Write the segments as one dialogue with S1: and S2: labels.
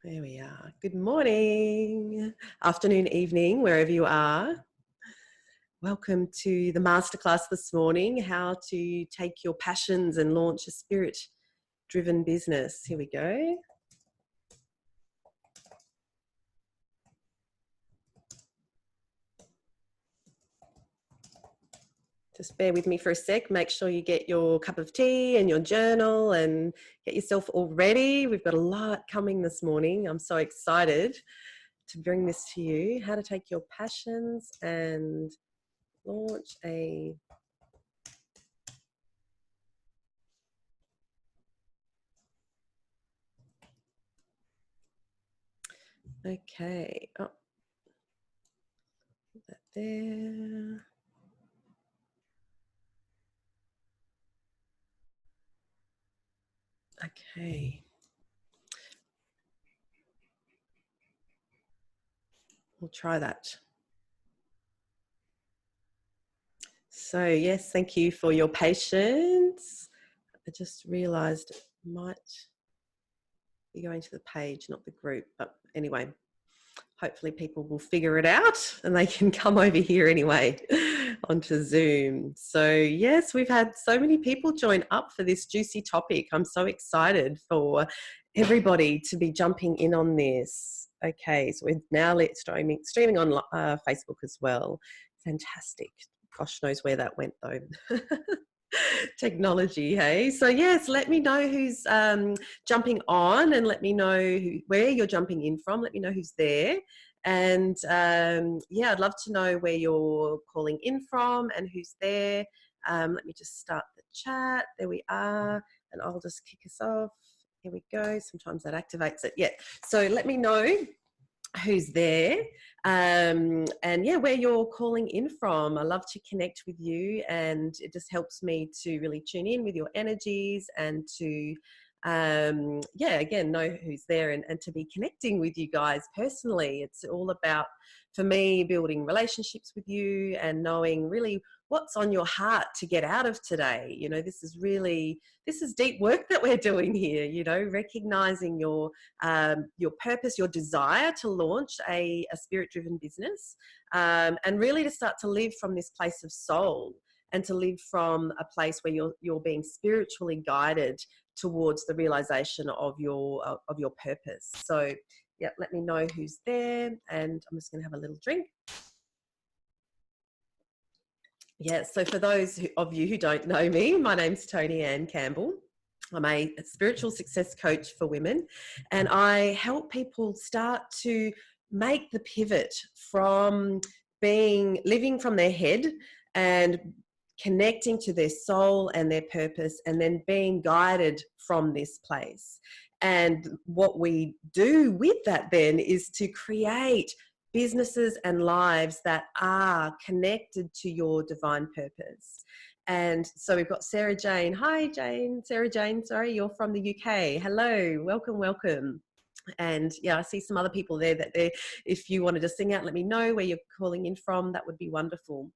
S1: There we are. Good morning, afternoon, evening, wherever you are. Welcome to the masterclass this morning, how to take your passions and launch a spirit-driven business. Here we go. Just bear with me for a sec. Make sure you get your cup of tea and your journal and get yourself all ready. We've got a lot coming this morning. I'm so excited to bring this to you. How to take your passions and launch a okay. Oh, put that there. Okay. We'll try that. So yes, thank you for your patience. I just realized it might be going to the page, not the group, but anyway, hopefully people will figure it out and they can come over here anyway onto Zoom. So yes, we've had so many people join up for this juicy topic. I'm so excited for everybody to be jumping in on this. Okay, so we're now streaming on Facebook as well. Fantastic. Gosh knows where that went though. Technology, hey? So yes, let me know who's jumping on, and let me know where you're jumping in from. Let me know who's there. And yeah, I'd love to know where you're calling in from and who's there. Let me just start the chat. There we are. And I'll just kick us off. Here we go. Sometimes that activates it. Yeah. So let me know who's there and yeah, where you're calling in from. I love to connect with you, and it just helps me to really tune in with your energies and to yeah, again, know who's there and to be connecting with you guys personally. It's all about, for me, building relationships with you and knowing really what's on your heart to get out of today. You know, this is deep work that we're doing here, you know, recognizing your purpose, your desire to launch a spirit-driven business, and really to start to live from this place of soul and to live from a place where you're being spiritually guided towards the realization of your purpose. So yeah, let me know who's there, and I'm just going to have a little drink. Yeah, so for those of you who don't know me, my name's Tony Ann Campbell. I'm a spiritual success coach for women, and I help people start to make the pivot from living from their head and connecting to their soul and their purpose, and then being guided from this place. And what we do with that then is to create businesses and lives that are connected to your divine purpose. And so we've got Sarah Jane. Hi, Jane. Sarah Jane, sorry, you're from the UK. Hello, welcome, welcome. And yeah, I see some other people there if you wanted to sing out, let me know where you're calling in from. That would be wonderful.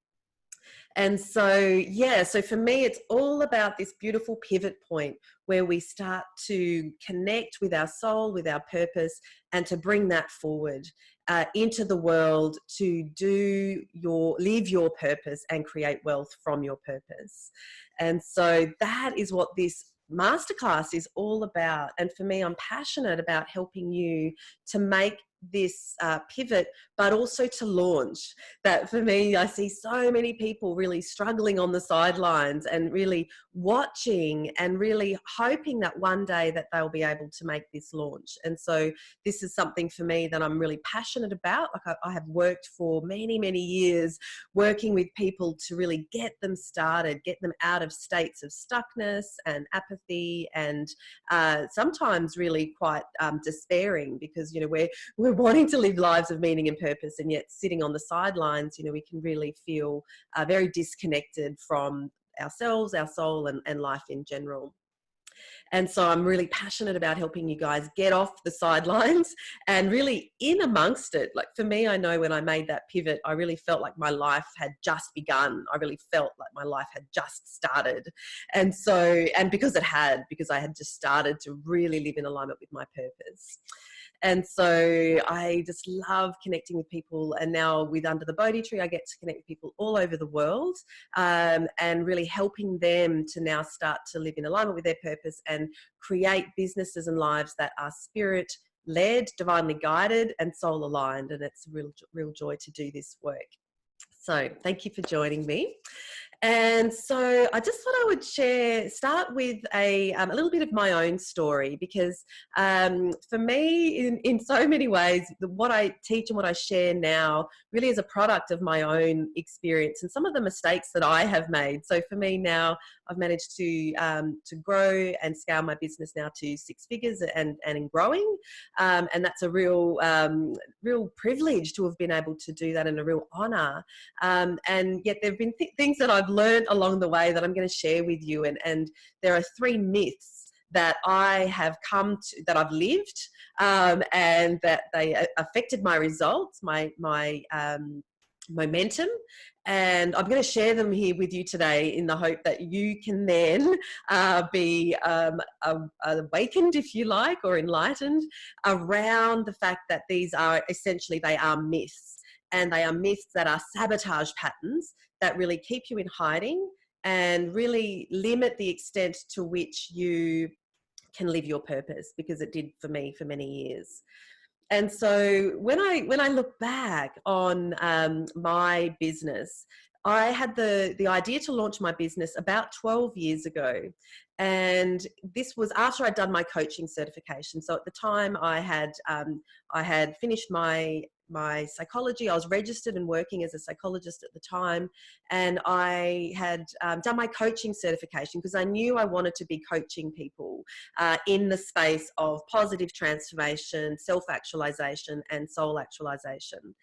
S1: And so, yeah, so for me, it's all about this beautiful pivot point where we start to connect with our soul, with our purpose, and to bring that forward into the world to live your purpose and create wealth from your purpose. And so that is what this masterclass is all about. And for me, I'm passionate about helping you to make this pivot, but also to launch. That for me, I see so many people really struggling on the sidelines and really watching and really hoping that one day that they'll be able to make this launch. And so this is something for me that I'm really passionate about. Like I have worked for many, many years working with people to really get them started, get them out of states of stuckness and apathy, and sometimes really quite despairing, because you know we're wanting to live lives of meaning and purpose, and yet sitting on the sidelines, you know, we can really feel very disconnected from ourselves, our soul, and life in general. And so I'm really passionate about helping you guys get off the sidelines and really in amongst it. Like for me, I know when I made that pivot, I really felt like my life had just begun. I really felt like my life had just started. And so, and because I had just started to really live in alignment with my purpose. And so I just love connecting with people. And now with Under the Bodhi Tree, I get to connect with people all over the world, and really helping them to now start to live in alignment with their purpose and create businesses and lives that are spirit led, divinely guided, and soul aligned. And it's a real joy to do this work. So thank you for joining me. And so I just thought I would start with a little bit of my own story, because for me, in so many ways, what I teach and what I share now really is a product of my own experience and some of the mistakes that I have made. So for me now, I've managed to grow and scale my business now to 6 figures and in growing, and that's a real privilege to have been able to do that, and a real honour. And yet there have been things that I've learned along the way that I'm going to share with you. And there are 3 myths that I have that I've lived, and that they affected my results, my momentum. And I'm going to share them here with you today in the hope that you can then be awakened, if you like, or enlightened around the fact that these are essentially, they are myths. And they are myths that are sabotage patterns that really keep you in hiding and really limit the extent to which you can live your purpose, because it did for me for many years. And so when I look back on my business, I had the idea to launch my business about 12 years ago. And this was after I'd done my coaching certification. So at the time I had finished my psychology. I was registered and working as a psychologist at the time. And I had done my coaching certification because I knew I wanted to be coaching people in the space of positive transformation, self-actualization, and soul actualization.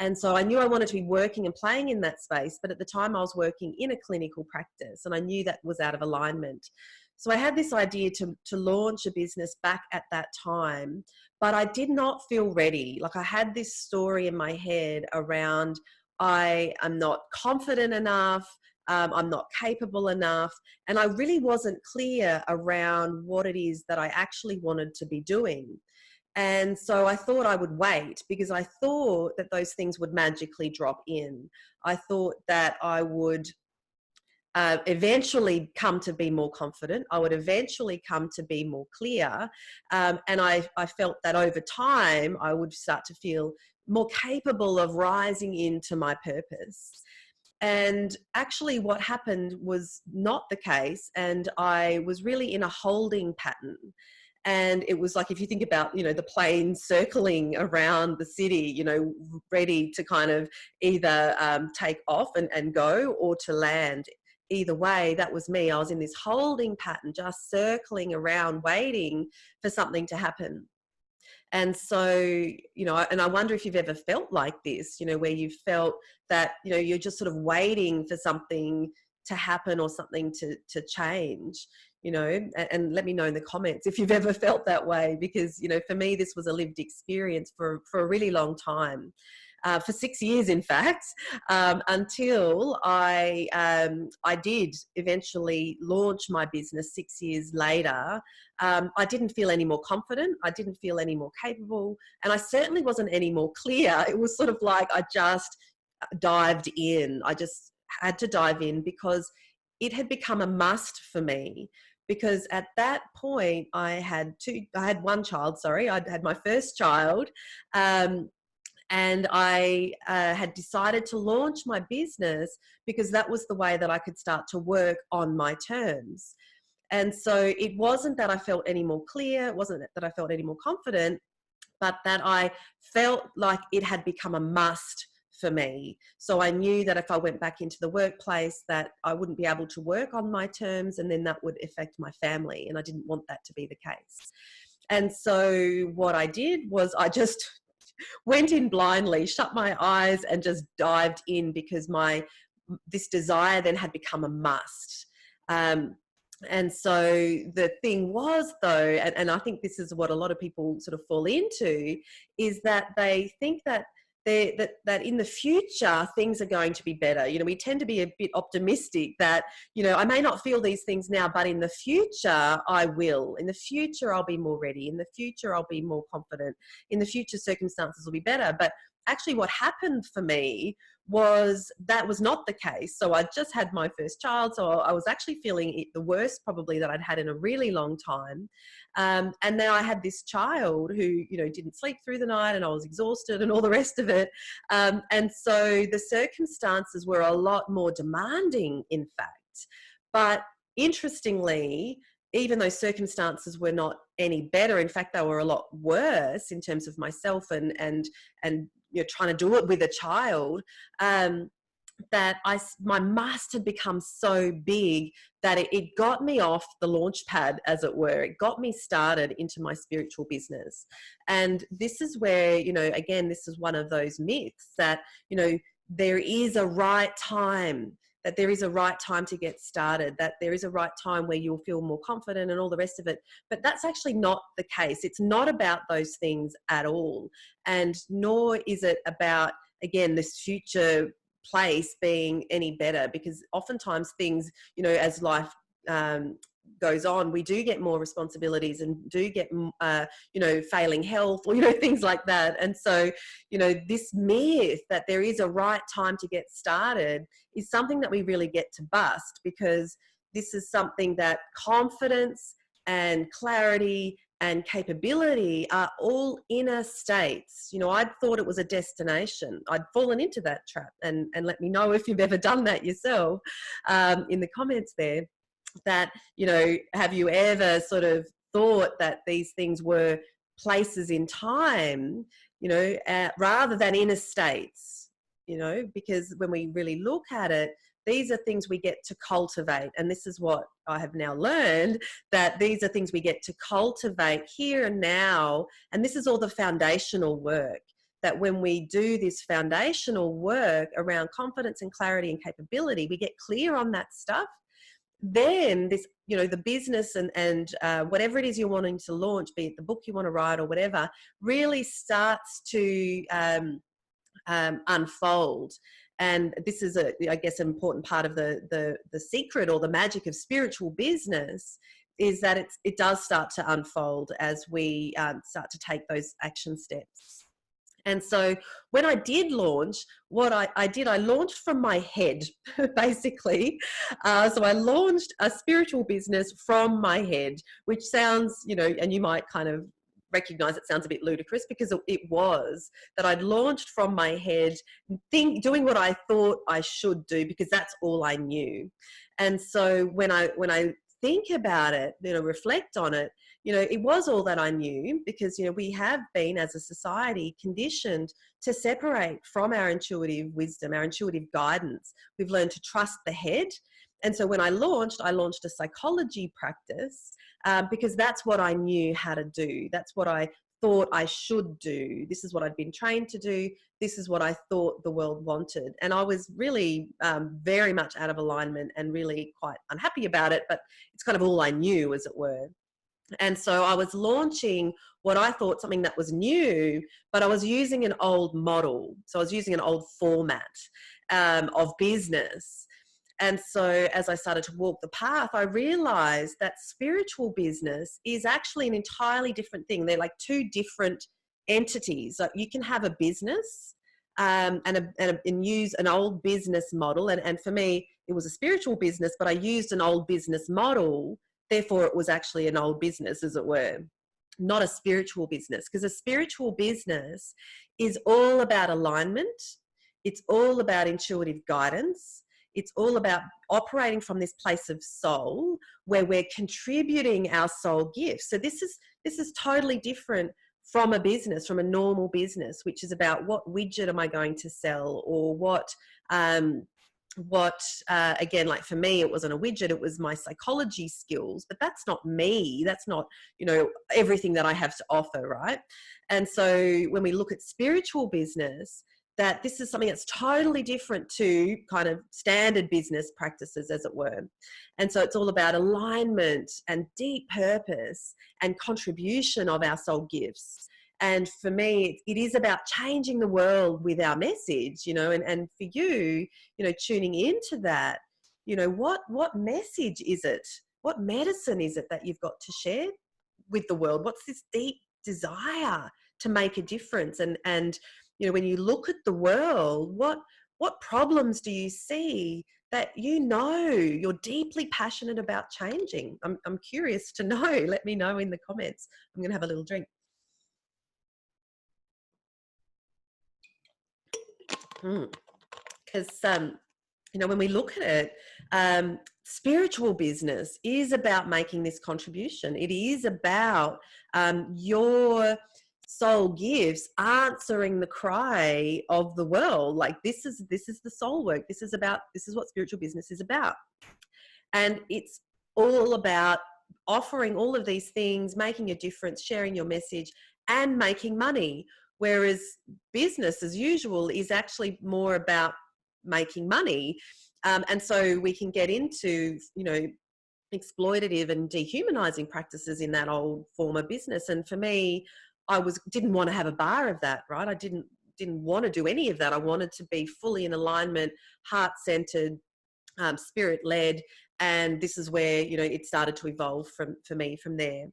S1: And so I knew I wanted to be working and playing in that space, but at the time I was working in a clinical practice, and I knew that was out of alignment. So I had this idea to launch a business back at that time, but I did not feel ready. Like, I had this story in my head around, I am not confident enough, I'm not capable enough, and I really wasn't clear around what it is that I actually wanted to be doing. And so I thought I would wait, because I thought that those things would magically drop in. I thought that I would eventually come to be more confident. I would eventually come to be more clear. And I felt that over time, I would start to feel more capable of rising into my purpose. And actually what happened was not the case. And I was really in a holding pattern. And it was like, if you think about, the plane circling around the city, ready to kind of either take off and go, or to land. Either way, that was me. I was in this holding pattern, just circling around, waiting for something to happen. And so, and I wonder if you've ever felt like this, where you felt that, you're just sort of waiting for something to happen or something to change, and let me know in the comments if you've ever felt that way, because, for me, this was a lived experience for a really long time. For 6 years, in fact, until I did eventually launch my business 6 years later. I didn't feel any more confident. I didn't feel any more capable. And I certainly wasn't any more clear. It was sort of like I just dived in. I just had to dive in, because it had become a must for me. Because at that point, I had one child, I'd had my first child. And I had decided to launch my business because that was the way that I could start to work on my terms. And so it wasn't that I felt any more clear, it wasn't that I felt any more confident, but that I felt like it had become a must for me. So I knew that if I went back into the workplace, that I wouldn't be able to work on my terms, and then that would affect my family. And I didn't want that to be the case. And so what I did was I just went in blindly, shut my eyes, and just dived in, because this desire then had become a must. And so the thing was, though, and I think this is what a lot of people sort of fall into, is that they think that that in the future things are going to be better. You know, we tend to be a bit optimistic that, you know, I may not feel these things now, but in the future I will. In the future I'll be more ready. In the future I'll be more confident. In the future circumstances will be better. But actually what happened for me was that was not the case. So I just had my first child, so I was actually feeling it the worst probably that I'd had in a really long time. And then I had this child who, you know, didn't sleep through the night, and I was exhausted and all the rest of it. And so the circumstances were a lot more demanding, in fact. But interestingly, even though circumstances were not any better, in fact, they were a lot worse in terms of myself and you know, trying to do it with a child, that my must had become so big that it got me off the launch pad, as it were. It got me started into my spiritual business. And this is where, you know, again, this is one of those myths that, you know, there is a right time, that there is a right time to get started, that there is a right time where you'll feel more confident and all the rest of it. But that's actually not the case. It's not about those things at all. And nor is it about, again, this future place being any better, because oftentimes things, you know, as life goes on, we do get more responsibilities and do get, you know, failing health, or, you know, things like that. And so, you know, this myth that there is a right time to get started is something that we really get to bust, because this is something that confidence and clarity and capability are all inner states. You know, I'd thought it was a destination. I'd fallen into that trap, and let me know if you've ever done that yourself in the comments there. That, you know, have you ever sort of thought that these things were places in time, you know, rather than inner states, you know, because when we really look at it, these are things we get to cultivate. And this is what I have now learned, that these are things we get to cultivate here and now. And this is all the foundational work, that when we do this foundational work around confidence and clarity and capability, we get clear on that stuff. Then this, you know, the business and whatever it is you're wanting to launch, be it the book you want to write or whatever, really starts to unfold. And this is, I guess, an important part of the secret or the magic of spiritual business, is that it does start to unfold as we start to take those action steps. And so when I did launch, what I did, I launched from my head, basically. So I launched a spiritual business from my head, which sounds, you know, and you might kind of recognize it sounds a bit ludicrous, because it was that I'd launched from my head, doing what I thought I should do, because that's all I knew. And so when I think about it, you know, reflect on it, you know, it was all that I knew, because, you know, we have been as a society conditioned to separate from our intuitive wisdom, our intuitive guidance. We've learned to trust the head. And so when I launched a psychology practice, because that's what I knew how to do. That's what I thought I should do. This is what I'd been trained to do. This is what I thought the world wanted. And I was really very much out of alignment and really quite unhappy about it, but it's kind of all I knew, as it were. And so I was launching what I thought something that was new, but I was using an old model. So I was using an old format of business. And so as I started to walk the path, I realized that spiritual business is actually an entirely different thing. They're like two different entities. Like, you can have a business and use an old business model. And for me, it was a spiritual business, but I used an old business model. Therefore, it was actually an old business, as it were, not a spiritual business, because a spiritual business is all about alignment. It's all about intuitive guidance. It's all about operating from this place of soul, where we're contributing our soul gifts. So this is totally different from a business, from a normal business, which is about what widget am I going to sell, or what again, like for me, it wasn't a widget, it was my psychology skills, but that's not me. That's not, you know, everything that I have to offer, right? And so when we look at spiritual business, that this is something that's totally different to kind of standard business practices, as it were. And so it's all about alignment and deep purpose and contribution of our soul gifts. And for me, it is about changing the world with our message, and for you, tuning into that, what message is it? What medicine is it that you've got to share with the world? What's this deep desire to make a difference? And when you look at the world, what problems do you see that you're deeply passionate about changing? I'm curious to know. Let me know in the comments. I'm going to have a little drink. Because when we look at it, spiritual business is about making this contribution. It is about your soul gifts answering the cry of the world. Like this is the soul work. This is what spiritual business is about. And it's all about offering all of these things, making a difference, sharing your message, and making money. Whereas business as usual is actually more about making money. And so we can get into, exploitative and dehumanizing practices in that old form of business. And for me, didn't want to have a bar of that, right? I didn't want to do any of that. I wanted to be fully in alignment, heart-centered, spirit-led. And this is where, it started to evolve for me from there.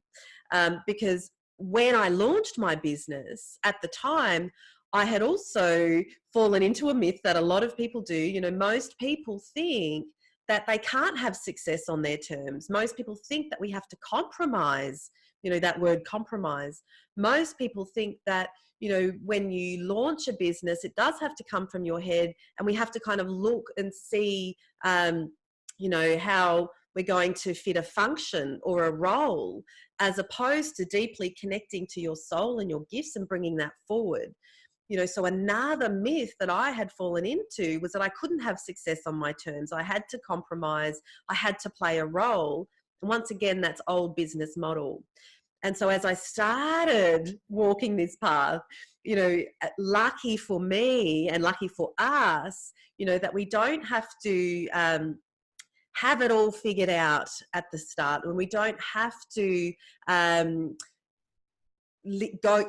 S1: Because when I launched my business at the time, I had also fallen into a myth that a lot of people do. Most people think that they can't have success on their terms. Most people think that we have to compromise, that word compromise. Most people think that, when you launch a business, it does have to come from your head, and we have to kind of look and see, how we're going to fit a function or a role, as opposed to deeply connecting to your soul and your gifts and bringing that forward. So another myth that I had fallen into was that I couldn't have success on my terms. I had to compromise. I had to play a role. And once again, that's old business model. And so as I started walking this path, lucky for me and lucky for us, that we don't have to have it all figured out at the start, and we don't have to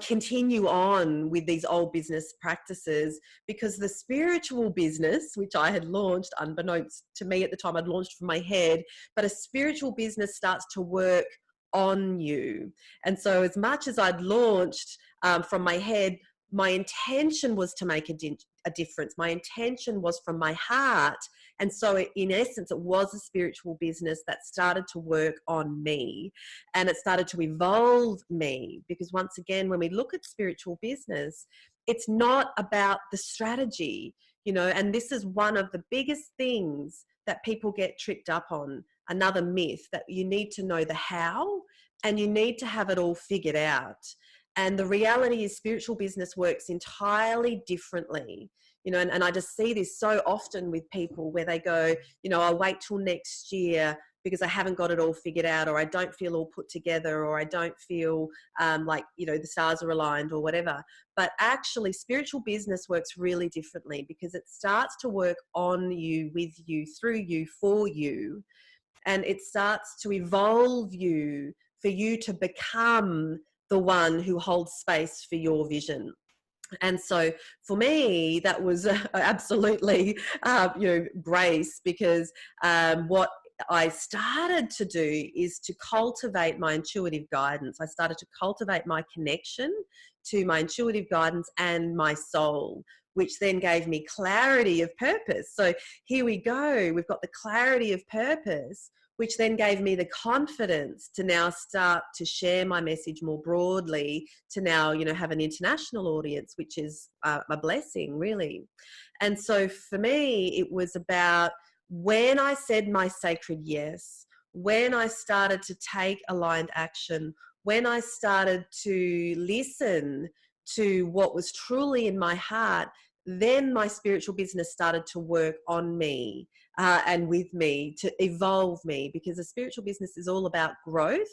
S1: continue on with these old business practices, because the spiritual business, which I had launched unbeknownst to me at the time, I'd launched from my head, but a spiritual business starts to work on you. And so as much as I'd launched from my head, my intention was to make a difference. My intention was from my heart. And so in essence, it was a spiritual business that started to work on me, and it started to evolve me. Because once again, when we look at spiritual business, it's not about the strategy, and this is one of the biggest things that people get tripped up on. Another myth, that you need to know the how, and you need to have it all figured out. And the reality is spiritual business works entirely differently. And I just see this so often with people where they go, I'll wait till next year because I haven't got it all figured out, or I don't feel all put together, or I don't feel like, the stars are aligned or whatever. But actually spiritual business works really differently, because it starts to work on you, with you, through you, for you. And it starts to evolve you for you to become the one who holds space for your vision. And so for me, that was absolutely, grace, because what I started to do is to cultivate my intuitive guidance. I started to cultivate my connection to my intuitive guidance and my soul, which then gave me clarity of purpose. So here we go. We've got the clarity of purpose, which then gave me the confidence to now start to share my message more broadly, to now, have an international audience, which is a blessing, really. And so for me, it was about when I said my sacred yes, when I started to take aligned action, when I started to listen to what was truly in my heart, then my spiritual business started to work on me and with me to evolve me, because a spiritual business is all about growth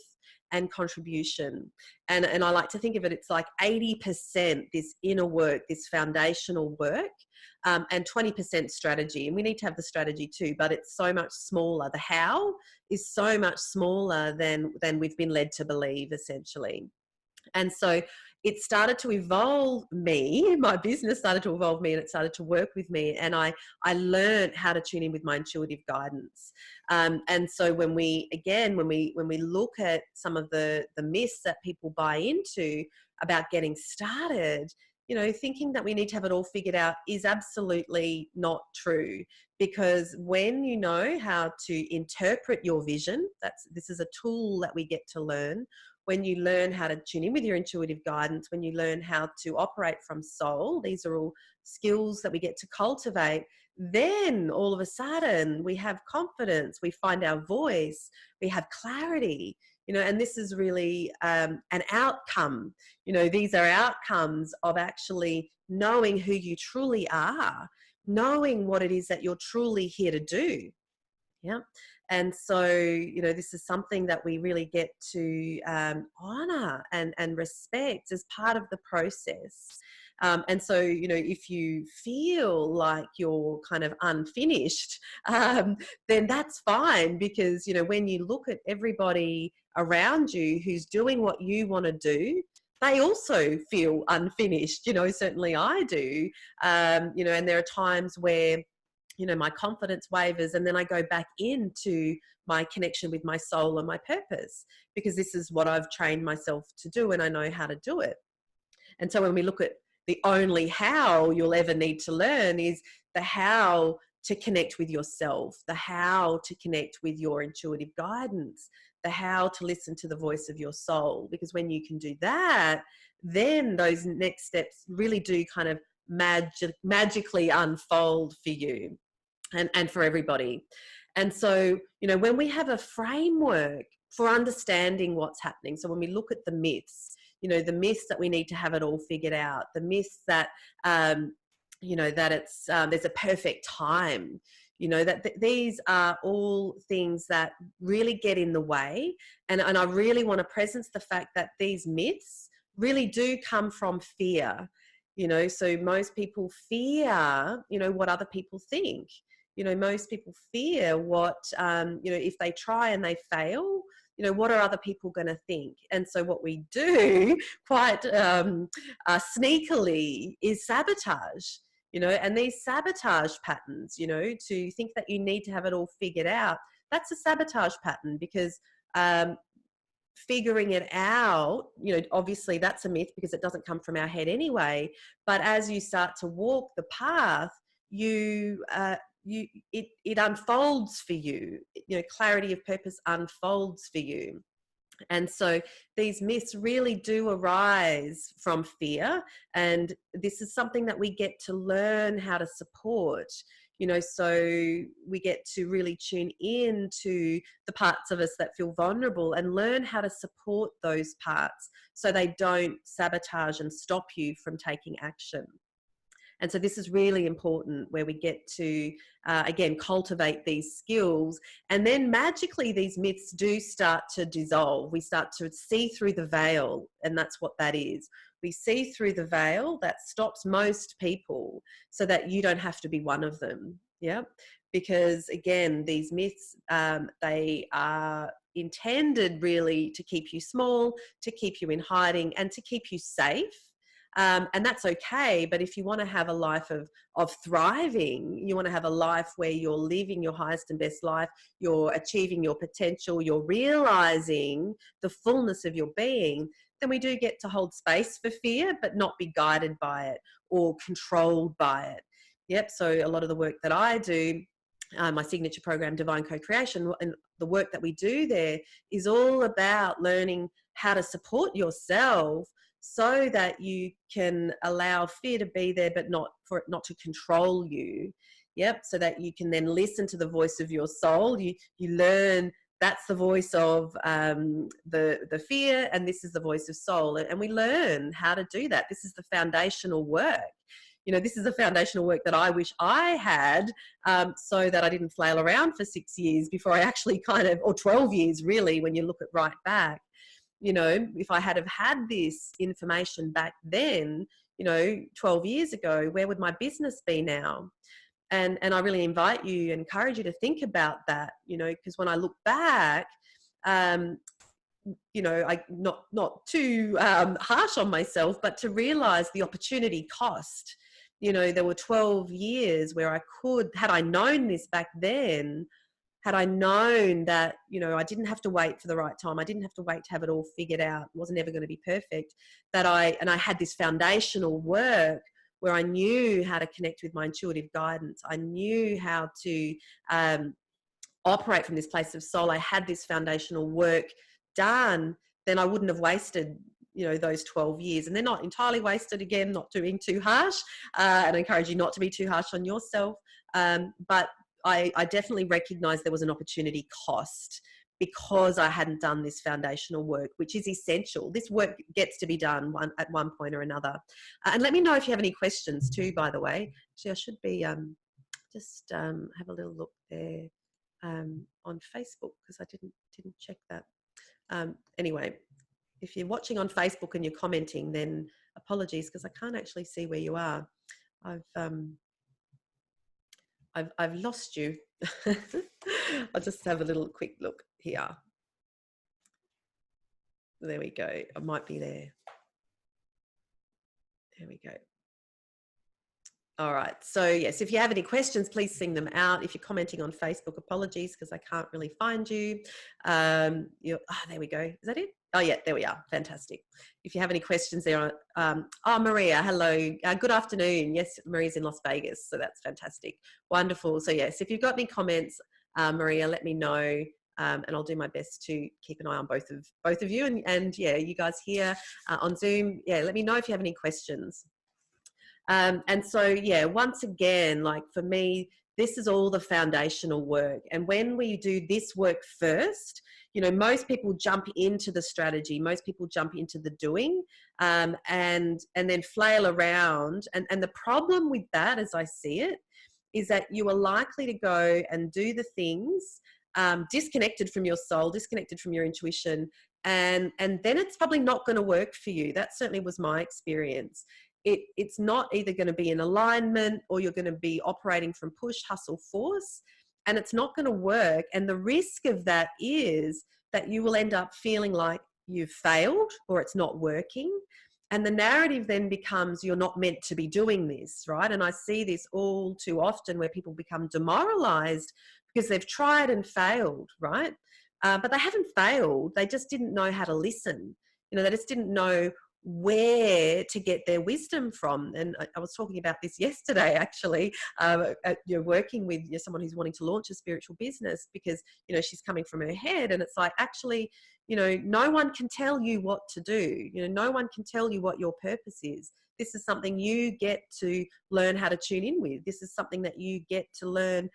S1: and contribution. And I like to think of it, it's like 80% this inner work, this foundational work, and 20% strategy. And we need to have the strategy too, but it's so much smaller. The how is so much smaller than we've been led to believe, essentially. And so it started to evolve me. My business started to evolve me, and it started to work with me. And I learned how to tune in with my intuitive guidance. And so when we look at some of the myths that people buy into about getting started, thinking that we need to have it all figured out is absolutely not true. Because when you know how to interpret your vision, this is a tool that we get to learn. When you learn how to tune in with your intuitive guidance, when you learn how to operate from soul, these are all skills that we get to cultivate. Then all of a sudden we have confidence, we find our voice, we have clarity, and this is really an outcome. These are outcomes of actually knowing who you truly are, knowing what it is that you're truly here to do. Yeah. And so, this is something that we really get to honor and respect as part of the process. And so, if you feel like you're kind of unfinished, then that's fine, because, when you look at everybody around you who's doing what you want to do, they also feel unfinished. Certainly I do. And there are times where, my confidence wavers, and then I go back into my connection with my soul and my purpose, because this is what I've trained myself to do and I know how to do it. And so when we look at the only how you'll ever need to learn is the how to connect with yourself, the how to connect with your intuitive guidance, the how to listen to the voice of your soul. Because when you can do that, then those next steps really do kind of magically unfold for you and for everybody. And so, when we have a framework for understanding what's happening, so when we look at the myths, the myths that we need to have it all figured out, the myths that, that it's, there's a perfect time, that these are all things that really get in the way. And I really want to presence the fact that these myths really do come from fear. So most people fear, what other people think. Most people fear what, if they try and they fail, what are other people going to think? And so what we do quite sneakily is sabotage, and these sabotage patterns, to think that you need to have it all figured out, that's a sabotage pattern. Because figuring it out, obviously that's a myth, because it doesn't come from our head anyway. But as you start to walk the path, it unfolds for you. Clarity of purpose unfolds for you. And so these myths really do arise from fear, and this is something that we get to learn how to support. So we get to really tune in to the parts of us that feel vulnerable and learn how to support those parts so they don't sabotage and stop you from taking action. And so this is really important, where we get to, again, cultivate these skills. And then magically these myths do start to dissolve. We start to see through the veil, and that's what that is. We see through the veil that stops most people, so that you don't have to be one of them. Yeah. Because again, these myths, they are intended really to keep you small, to keep you in hiding, and to keep you safe. And that's okay. But if you want to have a life of thriving, you want to have a life where you're living your highest and best life, you're achieving your potential, you're realizing the fullness of your being, then we do get to hold space for fear, but not be guided by it or controlled by it. Yep. So a lot of the work that I do, my signature program, Divine Co-Creation, and the work that we do there is all about learning how to support yourself, so that you can allow fear to be there, but not for it not to control you. Yep. So that you can then listen to the voice of your soul. You learn that's the voice of the fear, and this is the voice of soul. And we learn how to do that. This is the foundational work. This is the foundational work that I wish I had, so that I didn't flail around for 6 years before I actually or 12 years really, when you look at right back. If I had have had this information back then, 12 years ago, where would my business be now? And I really invite you, encourage you to think about that, because when I look back, I not too harsh on myself, but to realize the opportunity cost. There were 12 years where I could, had I known this back then, had I known that, I didn't have to wait for the right time, I didn't have to wait to have it all figured out, it wasn't ever going to be perfect, I had this foundational work where I knew how to connect with my intuitive guidance. I knew how to operate from this place of soul. I had this foundational work done, then I wouldn't have wasted those 12 years. And they're not entirely wasted, again, not doing too harsh, and I encourage you not to be too harsh on yourself, but I definitely recognized there was an opportunity cost because I hadn't done this foundational work, which is essential. This work gets to be done at one point or another. And let me know if you have any questions too, by the way. Actually, I should be just have a little look there on Facebook, because I didn't check that. Anyway, if you're watching on Facebook and you're commenting, then apologies, because I can't actually see where you are. I've lost you. I'll just have a little quick look here. There we go. I might be there. There we go. All right. So yes, if you have any questions, please sing them out. If you're commenting on Facebook, apologies, because I can't really find you. There we go. Is that it? Oh yeah, there we are. Fantastic. If you have any questions there, Maria, hello. Good afternoon. Yes, Maria's in Las Vegas, so that's fantastic. Wonderful. So yes, if you've got any comments, Maria, let me know. And I'll do my best to keep an eye on both of you, and yeah, you guys here on Zoom. Yeah, let me know if you have any questions. And so, yeah, once again, like for me, this is all the foundational work. And when we do this work first, most people jump into the strategy, most people jump into the doing, and then flail around. And the problem with that, as I see it, is that you are likely to go and do the things disconnected from your soul, disconnected from your intuition, and then it's probably not going to work for you. That certainly was my experience. It's not either going to be in alignment, or you're going to be operating from push, hustle, force, and it's not going to work. And the risk of that is that you will end up feeling like you've failed or it's not working. And the narrative then becomes you're not meant to be doing this, right? And I see this all too often where people become demoralized because they've tried and failed, right? But they haven't failed. They just didn't know how to listen. They just didn't know where to get their wisdom from. And I was talking about this yesterday, actually, working with someone who's wanting to launch a spiritual business, because she's coming from her head, and it's like, actually, no one can tell you what to do. No one can tell you what your purpose is. This is something you get to learn how to tune in with. This is something that you get to learn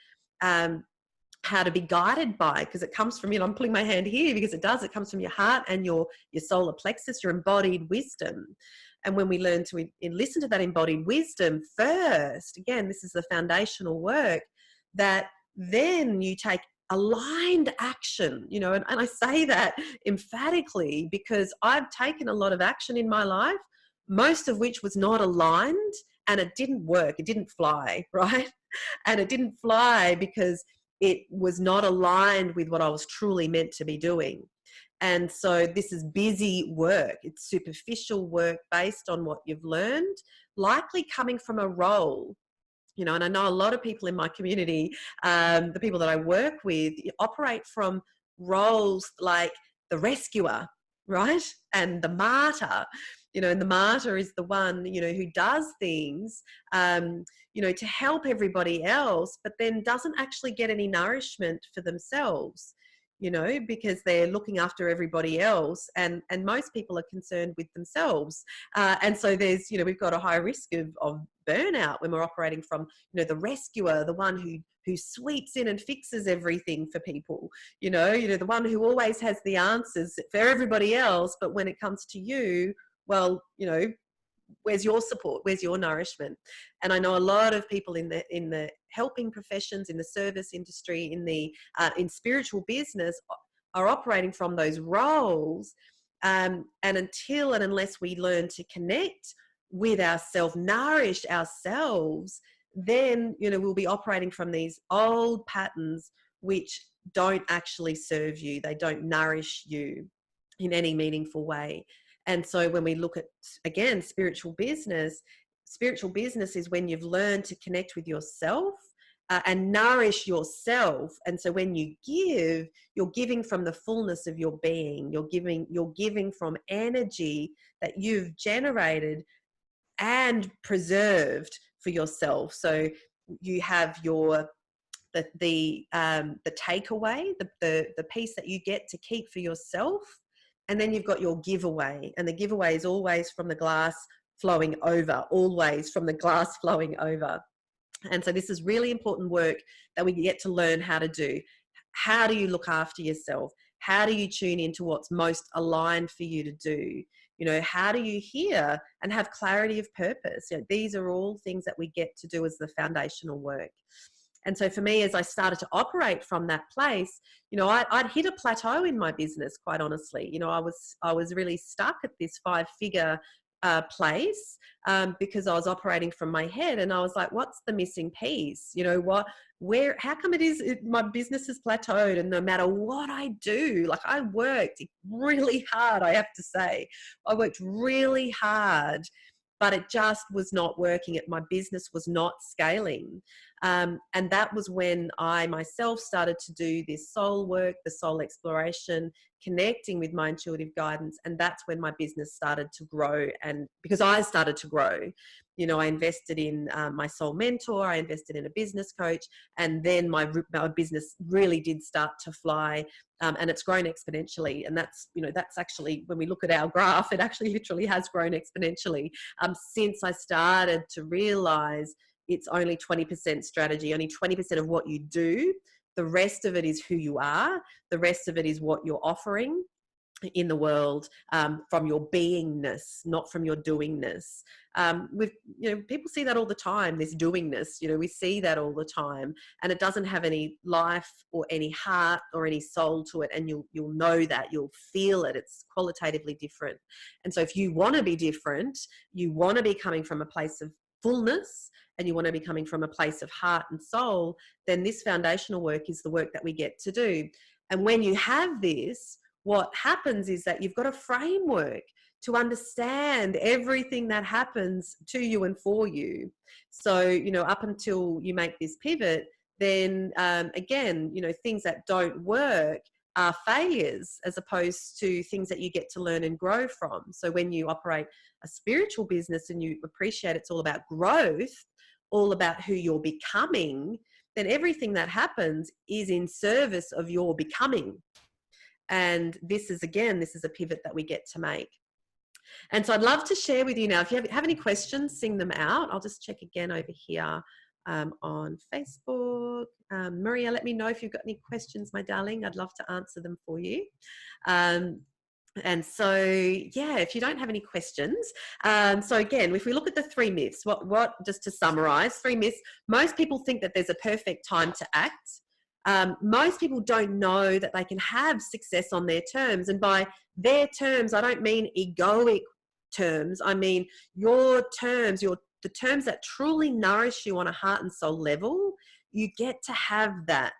S1: how to be guided by, because it comes from, I'm pulling my hand here because it comes from your heart and your solar plexus, your embodied wisdom. And when we learn to listen to that embodied wisdom first, again, this is the foundational work, that then you take aligned action, and I say that emphatically because I've taken a lot of action in my life, most of which was not aligned, and it didn't work. It didn't fly, right? And it didn't fly because it was not aligned with what I was truly meant to be doing. And so this is busy work. It's superficial work based on what you've learned, likely coming from a role. And I know a lot of people in my community, the people that I work with, operate from roles like the rescuer, right? And the martyr. And the martyr is the one, who does things, to help everybody else, but then doesn't actually get any nourishment for themselves, because they're looking after everybody else. And most people are concerned with themselves. And so there's, we've got a high risk of burnout when we're operating from, the rescuer, the one who sweeps in and fixes everything for people, the one who always has the answers for everybody else. But when it comes to you, well, where's your support? Where's your nourishment? And I know a lot of people in the helping professions, in the service industry, in spiritual business are operating from those roles. And until and unless we learn to connect with ourselves, nourish ourselves, then, we'll be operating from these old patterns which don't actually serve you. They don't nourish you. in any meaningful way. And so when we look at, again, spiritual business is when you've learned to connect with yourself and nourish yourself. And so when you give, you're giving from the fullness of your being. You're giving from energy that you've generated and preserved for yourself. So you have the takeaway, the piece that you get to keep for yourself, and then you've got your giveaway, and the giveaway is always from the glass flowing over, always from the glass flowing over. And so this is really important work that we get to learn how to do. How do you look after yourself? How do you tune into what's most aligned for you to do? You know, how do you hear and have clarity of purpose? You know, these are all things that we get to do as the foundational work. And so for me, as I started to operate from that place, you know, I'd hit a plateau in my business, quite honestly. You know, I was really stuck at this 5-figure place because I was operating from my head, and I was like, what's the missing piece? You know, how come my business has plateaued, and no matter what I do, like I worked really hard, I have to say. I worked really hard, but it just was not working. My business was not scaling. And that was when I myself started to do this soul work, the soul exploration, connecting with my intuitive guidance. And that's when my business started to grow. And because I started to grow, you know, I invested in my soul mentor, I invested in a business coach, and then my business really did start to fly. And it's grown exponentially. And that's, you know, that's actually, when we look at our graph, it actually literally has grown exponentially since I started to realize it's only 20% strategy, only 20% of what you do. The rest of it is who you are. The rest of it is what you're offering in the world from your beingness, not from your doingness. People see that all the time, this doingness, you know, we see that all the time, and it doesn't have any life or any heart or any soul to it. And you'll know that, you'll feel it. It's qualitatively different. And so if you want to be different, you want to be coming from a place of fullness, and you want to be coming from a place of heart and soul, then this foundational work is the work that we get to do. And when you have this, what happens is that you've got a framework to understand everything that happens to you and for you. So, you know, up until you make this pivot, then again, you know, things that don't work are failures, as opposed to things that you get to learn and grow from. So when you operate a spiritual business and you appreciate it's all about growth, all about who you're becoming, then everything that happens is in service of your becoming. And this is a pivot that we get to make. And so I'd love to share with you now, if you have any questions, sing them out. I'll just check again over here on Facebook. Maria, let me know if you've got any questions, my darling. I'd love to answer them for you. And so, yeah, if you don't have any questions. So again, if we look at the 3 myths, what just to summarize, 3 myths, most people think that there's a perfect time to act. Most people don't know that they can have success on their terms. And by their terms, I don't mean egoic terms. I mean your terms, the terms that truly nourish you on a heart and soul level. You get to have that.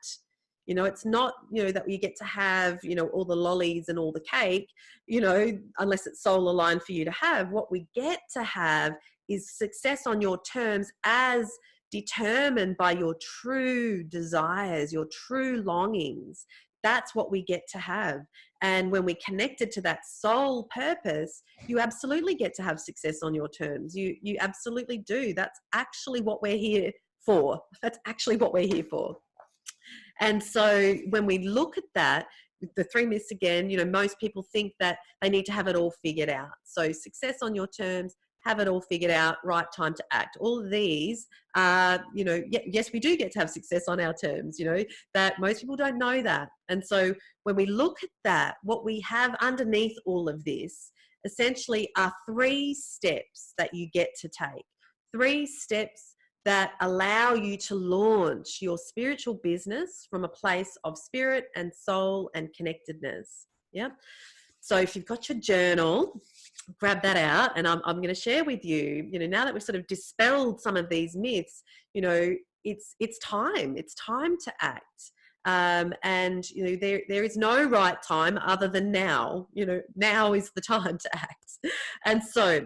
S1: You know, it's not, you know, that you get to have, you know, all the lollies and all the cake, you know, unless it's soul aligned for you to have. What we get to have is success on your terms, as determined by your true desires, your true longings. That's what we get to have. And when we connected to that soul purpose, you absolutely get to have success on your terms. You absolutely do. That's actually what we're here for. That's actually what we're here for. And so when we look at that, the 3 myths again, you know, most people think that they need to have it all figured out. So success on your terms, have it all figured out, right time to act. All of these are, you know, yes, we do get to have success on our terms, you know, that most people don't know that. And so when we look at that, what we have underneath all of this essentially are 3 steps that you get to take. 3 steps that allow you to launch your spiritual business from a place of spirit and soul and connectedness. Yeah. So if you've got your journal, grab that out, and I'm going to share with you, you know, now that we've sort of dispelled some of these myths, you know, it's time to act. And there is no right time other than now. Now is the time to act. And so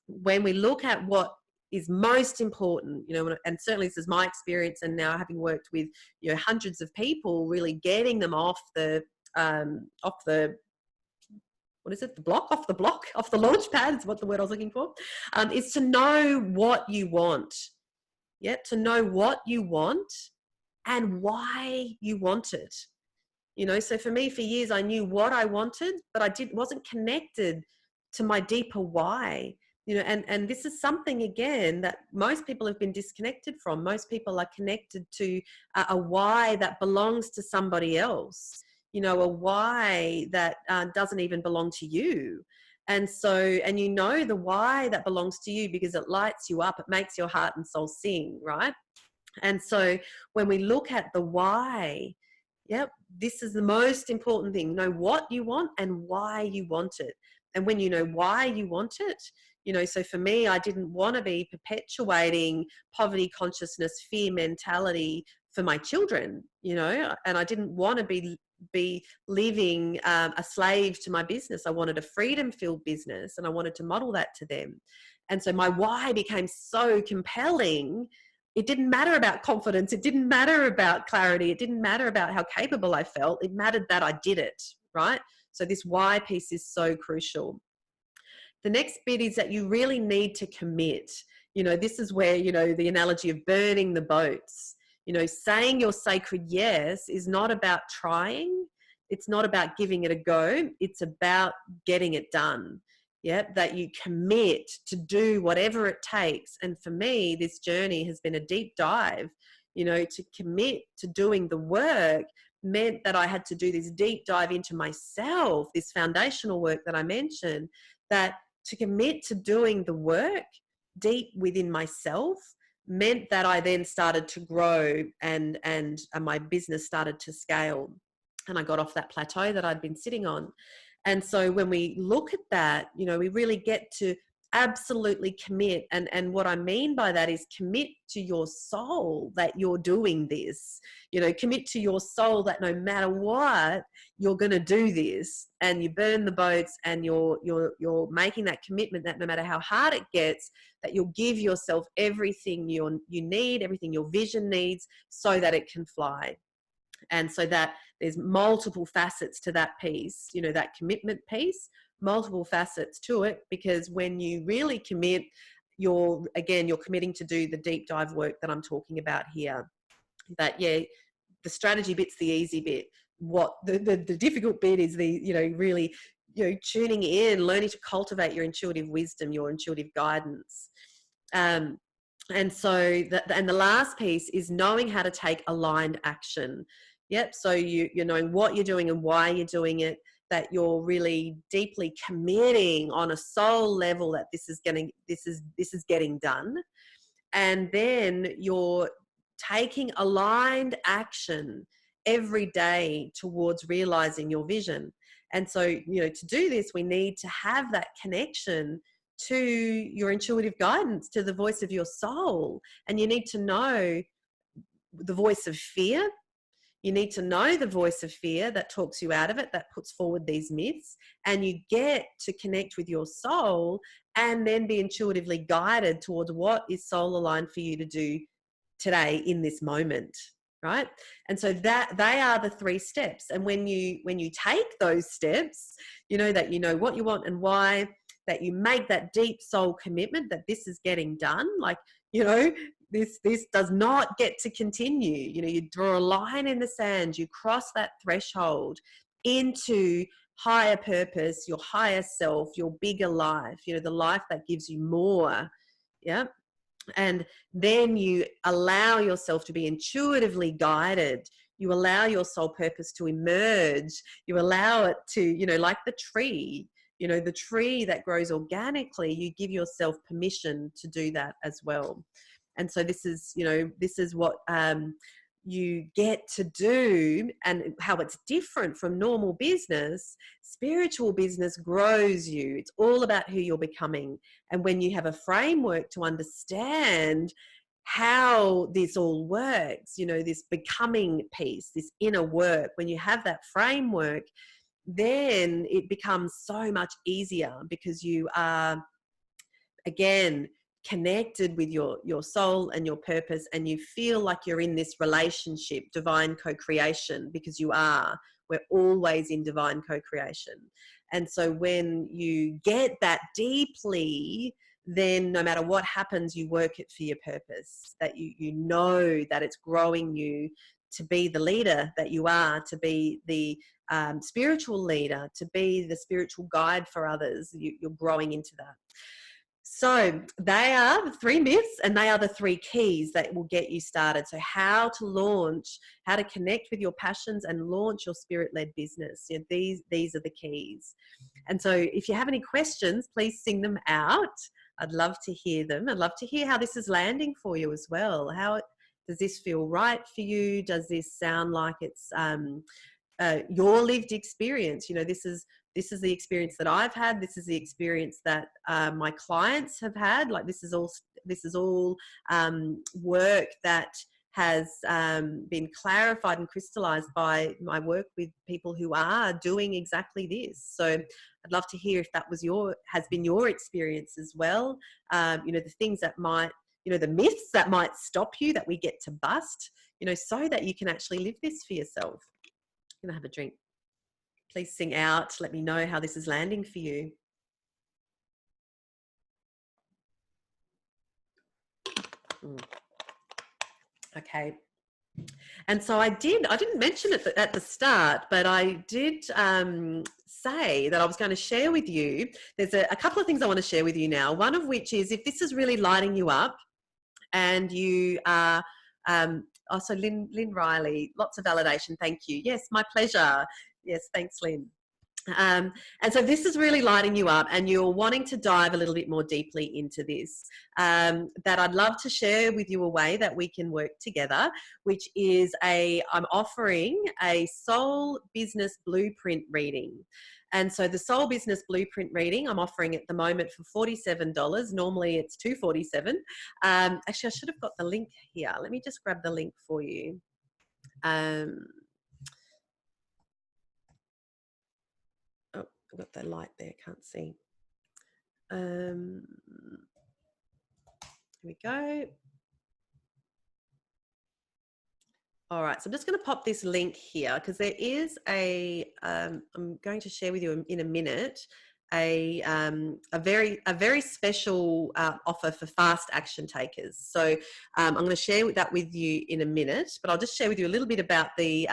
S1: when we look at what is most important, and certainly this is my experience, and now having worked with hundreds of people, really getting them off the what is it? Off the launch pad is what the word I was looking for, is to know what you want. Yeah, to know what you want and why you want it. So for me, for years, I knew what I wanted, but I wasn't connected to my deeper why. And this is something, again, that most people have been disconnected from. Most people are connected to a why that belongs to somebody else, a why that doesn't even belong to you. And so, the why that belongs to you because it lights you up, it makes your heart and soul sing, right? And so when we look at the why, yep, this is the most important thing. Know what you want and why you want it. And when you know why you want it, so for me, I didn't want to be perpetuating poverty consciousness, fear mentality for my children, and I didn't want to be living a slave to my business. I wanted a freedom-filled business, and I wanted to model that to them. And so my why became so compelling. It didn't matter about confidence. It didn't matter about clarity. It didn't matter about how capable I felt. It mattered that I did it, right? So this why piece is so crucial. The next bit is that you really need to commit. This is where, the analogy of burning the boats. Saying your sacred yes is not about trying. It's not about giving it a go. It's about getting it done. Yeah, that you commit to do whatever it takes. And for me, this journey has been a deep dive. To commit to doing the work meant that I had to do this deep dive into myself, this foundational work that I mentioned, that to commit to doing the work deep within myself meant that I then started to grow and my business started to scale. And I got off that plateau that I'd been sitting on. And so when we look at that, we really get to absolutely commit. And what I mean by that is commit to your soul that you're doing this. Commit to your soul that no matter what, you're going to do this. And you burn the boats, and you're making that commitment that no matter how hard it gets, that you'll give yourself everything you need, everything your vision needs, so that it can fly. And so that there's multiple facets to that piece, that commitment piece, multiple facets to it, because when you really commit, you're committing to do the deep dive work that I'm talking about here. That, the strategy bit's the easy bit. What the difficult bit is really, tuning in, learning to cultivate your intuitive wisdom, your intuitive guidance. And so the last piece is knowing how to take aligned action. Yep. So you're knowing what you're doing and why you're doing it, that you're really deeply committing on a soul level that this is getting done. And then you're taking aligned action every day towards realizing your vision. And so, to do this, we need to have that connection to your intuitive guidance, to the voice of your soul. And you need to know the voice of fear. You need to know the voice of fear that talks you out of it, that puts forward these myths, and you get to connect with your soul and then be intuitively guided towards what is soul aligned for you to do today in this moment, right? And so that they are the 3 steps. And when you take those steps, that you know what you want and why, that you make that deep soul commitment that this is getting done, like, this does not get to continue. You draw a line in the sand, you cross that threshold into higher purpose, your higher self, your bigger life, the life that gives you more. Yeah. And then you allow yourself to be intuitively guided. You allow your soul purpose to emerge. You allow it to, like the tree, the tree that grows organically, you give yourself permission to do that as well. And so this is what you get to do, and how it's different from normal business. Spiritual business grows you. It's all about who you're becoming. And when you have a framework to understand how this all works, you know, this becoming piece, this inner work, when you have that framework, then it becomes so much easier because you are, again, connected with your soul and your purpose, and you feel like you're in this relationship, divine co-creation, because you are. We're always in divine co-creation. And so when you get that deeply, then no matter what happens, you work it for your purpose, that you know that it's growing you to be the leader that you are, to be the spiritual leader, to be the spiritual guide for others. You're growing into that. So they are the 3 myths, and they are the 3 keys that will get you started. So how to launch, how to connect with your passions and launch your spirit-led business. You know, these are the keys. And so if you have any questions, please sing them out. I'd love to hear them. I'd love to hear how this is landing for you as well. How does this feel right for you? Does this sound like it's your lived experience? You know, this is the experience that I've had. This is the experience that my clients have had. Like this is all work that has been clarified and crystallized by my work with people who are doing exactly this. So I'd love to hear if that has been your experience as well. You know, the things that might, you know, the myths that might stop you, that we get to bust, you know, so that you can actually live this for yourself. I'm gonna have a drink. Please sing out. Let me know how this is landing for you. Okay. And so I didn't mention it at the start, but I did say that I was going to share with you. There's a couple of things I want to share with you now. One of which is, if this is really lighting you up and you are, so Lynn Riley, lots of validation. Thank you. Yes, my pleasure. Yes, thanks, Lynn. And so this is really lighting you up and you're wanting to dive a little bit more deeply into this, that I'd love to share with you a way that we can work together, which is I'm offering a soul business blueprint reading. And so the soul business blueprint reading, I'm offering at the moment for $47. Normally it's $247. Actually, I should have got the link here. Let me just grab the link for you. I've got the light there, can't see. Here we go. All right, so I'm just going to pop this link here because there is I'm going to share with you in a minute a very special offer for fast action takers. So I'm going to share that with you in a minute, but I'll just share with you a little bit about the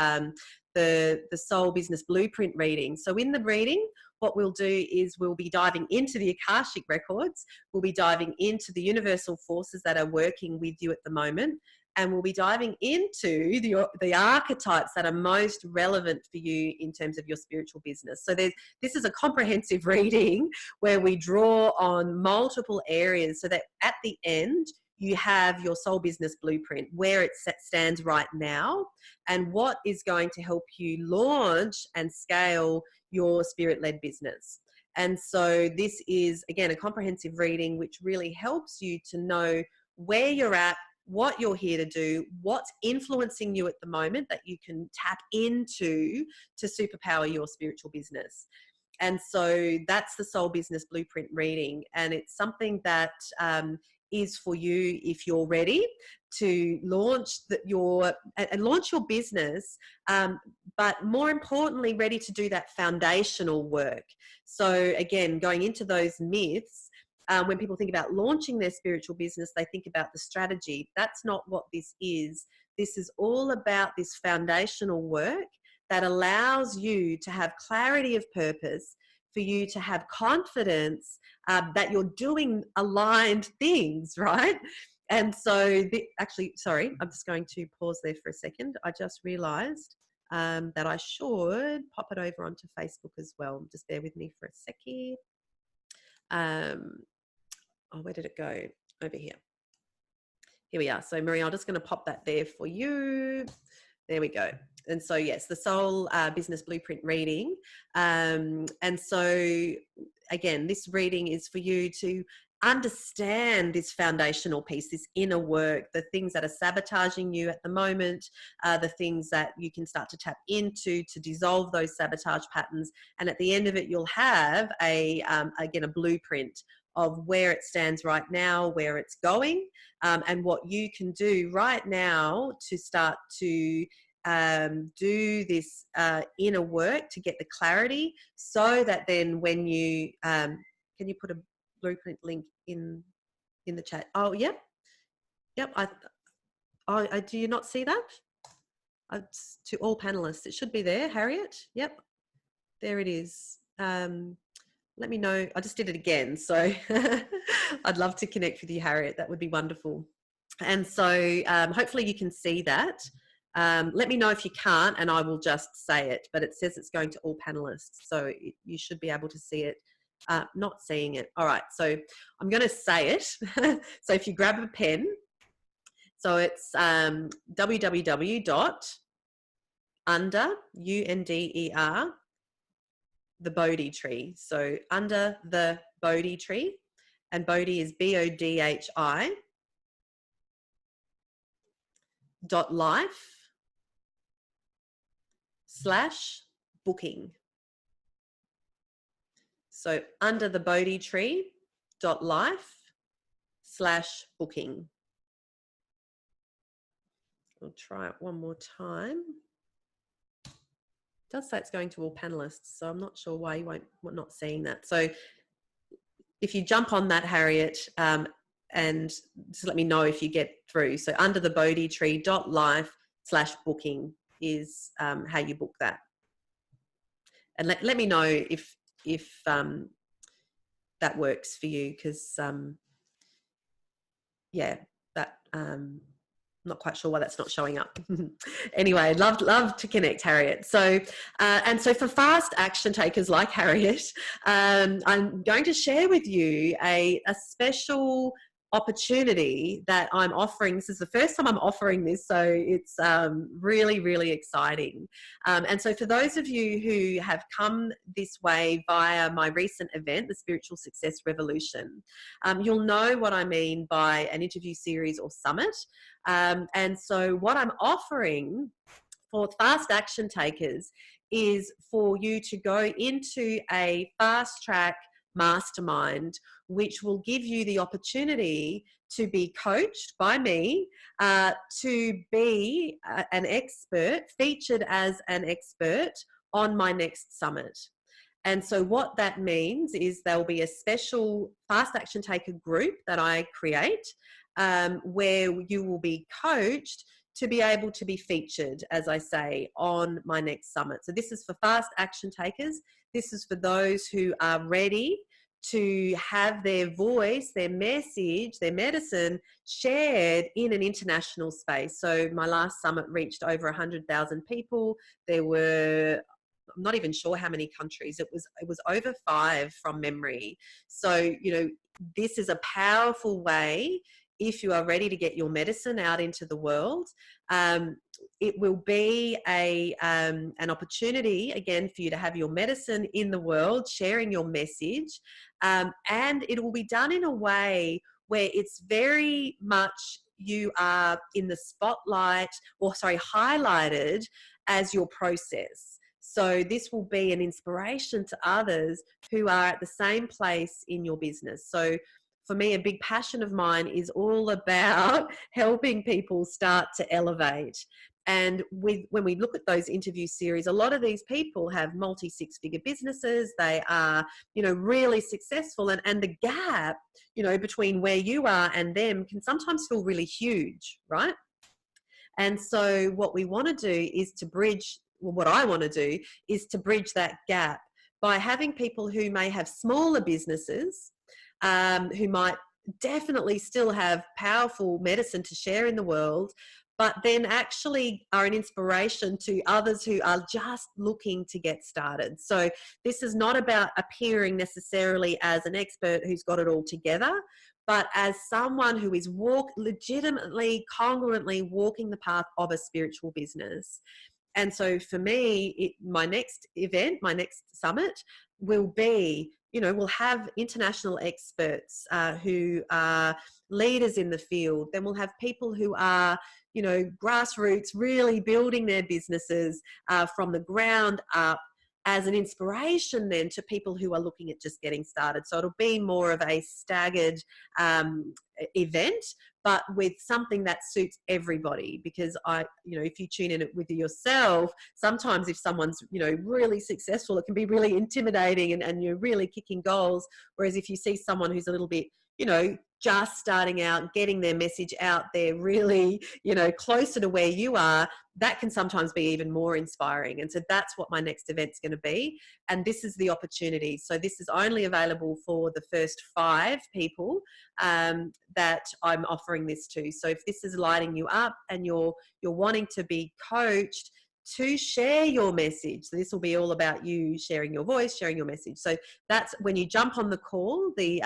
S1: soul business blueprint reading. So in the reading, what we'll do is we'll be diving into the Akashic records. We'll be diving into the universal forces that are working with you at the moment. And we'll be diving into the archetypes that are most relevant for you in terms of your spiritual business. So this is a comprehensive reading where we draw on multiple areas so that at the end, you have your soul business blueprint, where it stands right now, and what is going to help you launch and scale your spirit-led business. And so this is, again, a comprehensive reading which really helps you to know where you're at, what you're here to do, what's influencing you at the moment that you can tap into to superpower your spiritual business. And so that's the soul business blueprint reading. And it's something that is for you if you're ready to launch your business, but more importantly, ready to do that foundational work. So again, going into those myths, when people think about launching their spiritual business, they think about the strategy. That's not what this is. This is all about this foundational work that allows you to have clarity of purpose, for you to have confidence that you're doing aligned things, right? And so, sorry, I'm just going to pause there for a second. I just realized that I should pop it over onto Facebook as well. Just bear with me for a second. Where did it go? Over here. Here we are. So Marie, I'm just going to pop that there for you. There we go. And so, yes, the soul business blueprint reading. And so, again, this reading is for you to understand this foundational piece, this inner work, the things that are sabotaging you at the moment, the things that you can start to tap into to dissolve those sabotage patterns. And at the end of it, you'll have again, a blueprint of where it stands right now, where it's going, and what you can do right now to start to do this inner work to get the clarity, so that then when you can you put a blueprint link in the chat? Oh, yep. Do you not see that? To all panelists, it should be there, Harriet. Yep, there it is. Let me know. I just did it again, so I'd love to connect with you, Harriet. That would be wonderful. And so hopefully you can see that. Let me know if you can't, and I will just say it, but it says it's going to all panelists, so you should be able to see it. Not seeing it. All right, so I'm going to say it. So if you grab a pen, so it's www.under, UNDER, the Bodhi tree. So under the Bodhi tree, and Bodhi is BODHI, .life/booking. So under the Bodhi tree .life/booking. We'll try it one more time. It does say it's going to all panelists, so I'm not sure why you not seeing that. So if you jump on that, Harriet, and just let me know if you get through. So under the Bodhi tree .life/booking is how you book that. And let me know if that works for you, because yeah, that not quite sure why that's not showing up. Anyway, love to connect, Harriet. So and so for fast action takers like Harriet, I'm going to share with you a special opportunity that I'm offering. This is the first time I'm offering this, so it's really, really exciting. And so for those of you who have come this way via my recent event, the Spiritual Success Revolution, you'll know what I mean by an interview series or summit. And so what I'm offering for fast action takers is for you to go into a fast track mastermind, which will give you the opportunity to be coached by me, to be an expert, featured as an expert on my next summit. And so what that means is there'll be a special fast action taker group that I create, where you will be coached to be able to be featured, as I say, on my next summit. So this is for fast action takers. This is for those who are ready to have their voice, their message, their medicine shared in an international space. So my last summit reached over 100,000 people. There were, I'm not even sure how many countries. It was over 5 from memory. So, you know, this is a powerful way if you are ready to get your medicine out into the world. It will be an opportunity, again, for you to have your medicine in the world, sharing your message. And it will be done in a way where it's very much you are in the spotlight, or sorry, highlighted as your process. So this will be an inspiration to others who are at the same place in your business. So for me, a big passion of mine is all about helping people start to elevate. And when we look at those interview series, a lot of these people have multi-six-figure businesses. They are, you know, really successful. And the gap, you know, between where you are and them can sometimes feel really huge, right? And so what we want to do is to bridge, well, what I want to do is to bridge that gap by having people who may have smaller businesses, who might definitely still have powerful medicine to share in the world, but then actually are an inspiration to others who are just looking to get started. So this is not about appearing necessarily as an expert who's got it all together, but as someone who is legitimately, congruently walking the path of a spiritual business. And so for me, my next event, my next summit will be you know, we'll have international experts who are leaders in the field. Then we'll have people who are, you know, grassroots, really building their businesses from the ground up, as an inspiration then to people who are looking at just getting started. So it'll be more of a staggered event, but with something that suits everybody. Because you know, if you tune in with yourself, sometimes if someone's, you know, really successful, it can be really intimidating and you're really kicking goals. Whereas if you see someone who's a little bit, you know, just starting out, getting their message out there, really, you know, closer to where you are, that can sometimes be even more inspiring. And so that's what my next event's going to be. And this is the opportunity. So this is only available for the first 5 people that I'm offering this to. So if this is lighting you up and you're wanting to be coached to share your message, so this will be all about you sharing your voice, sharing your message. So that's when you jump on the call, the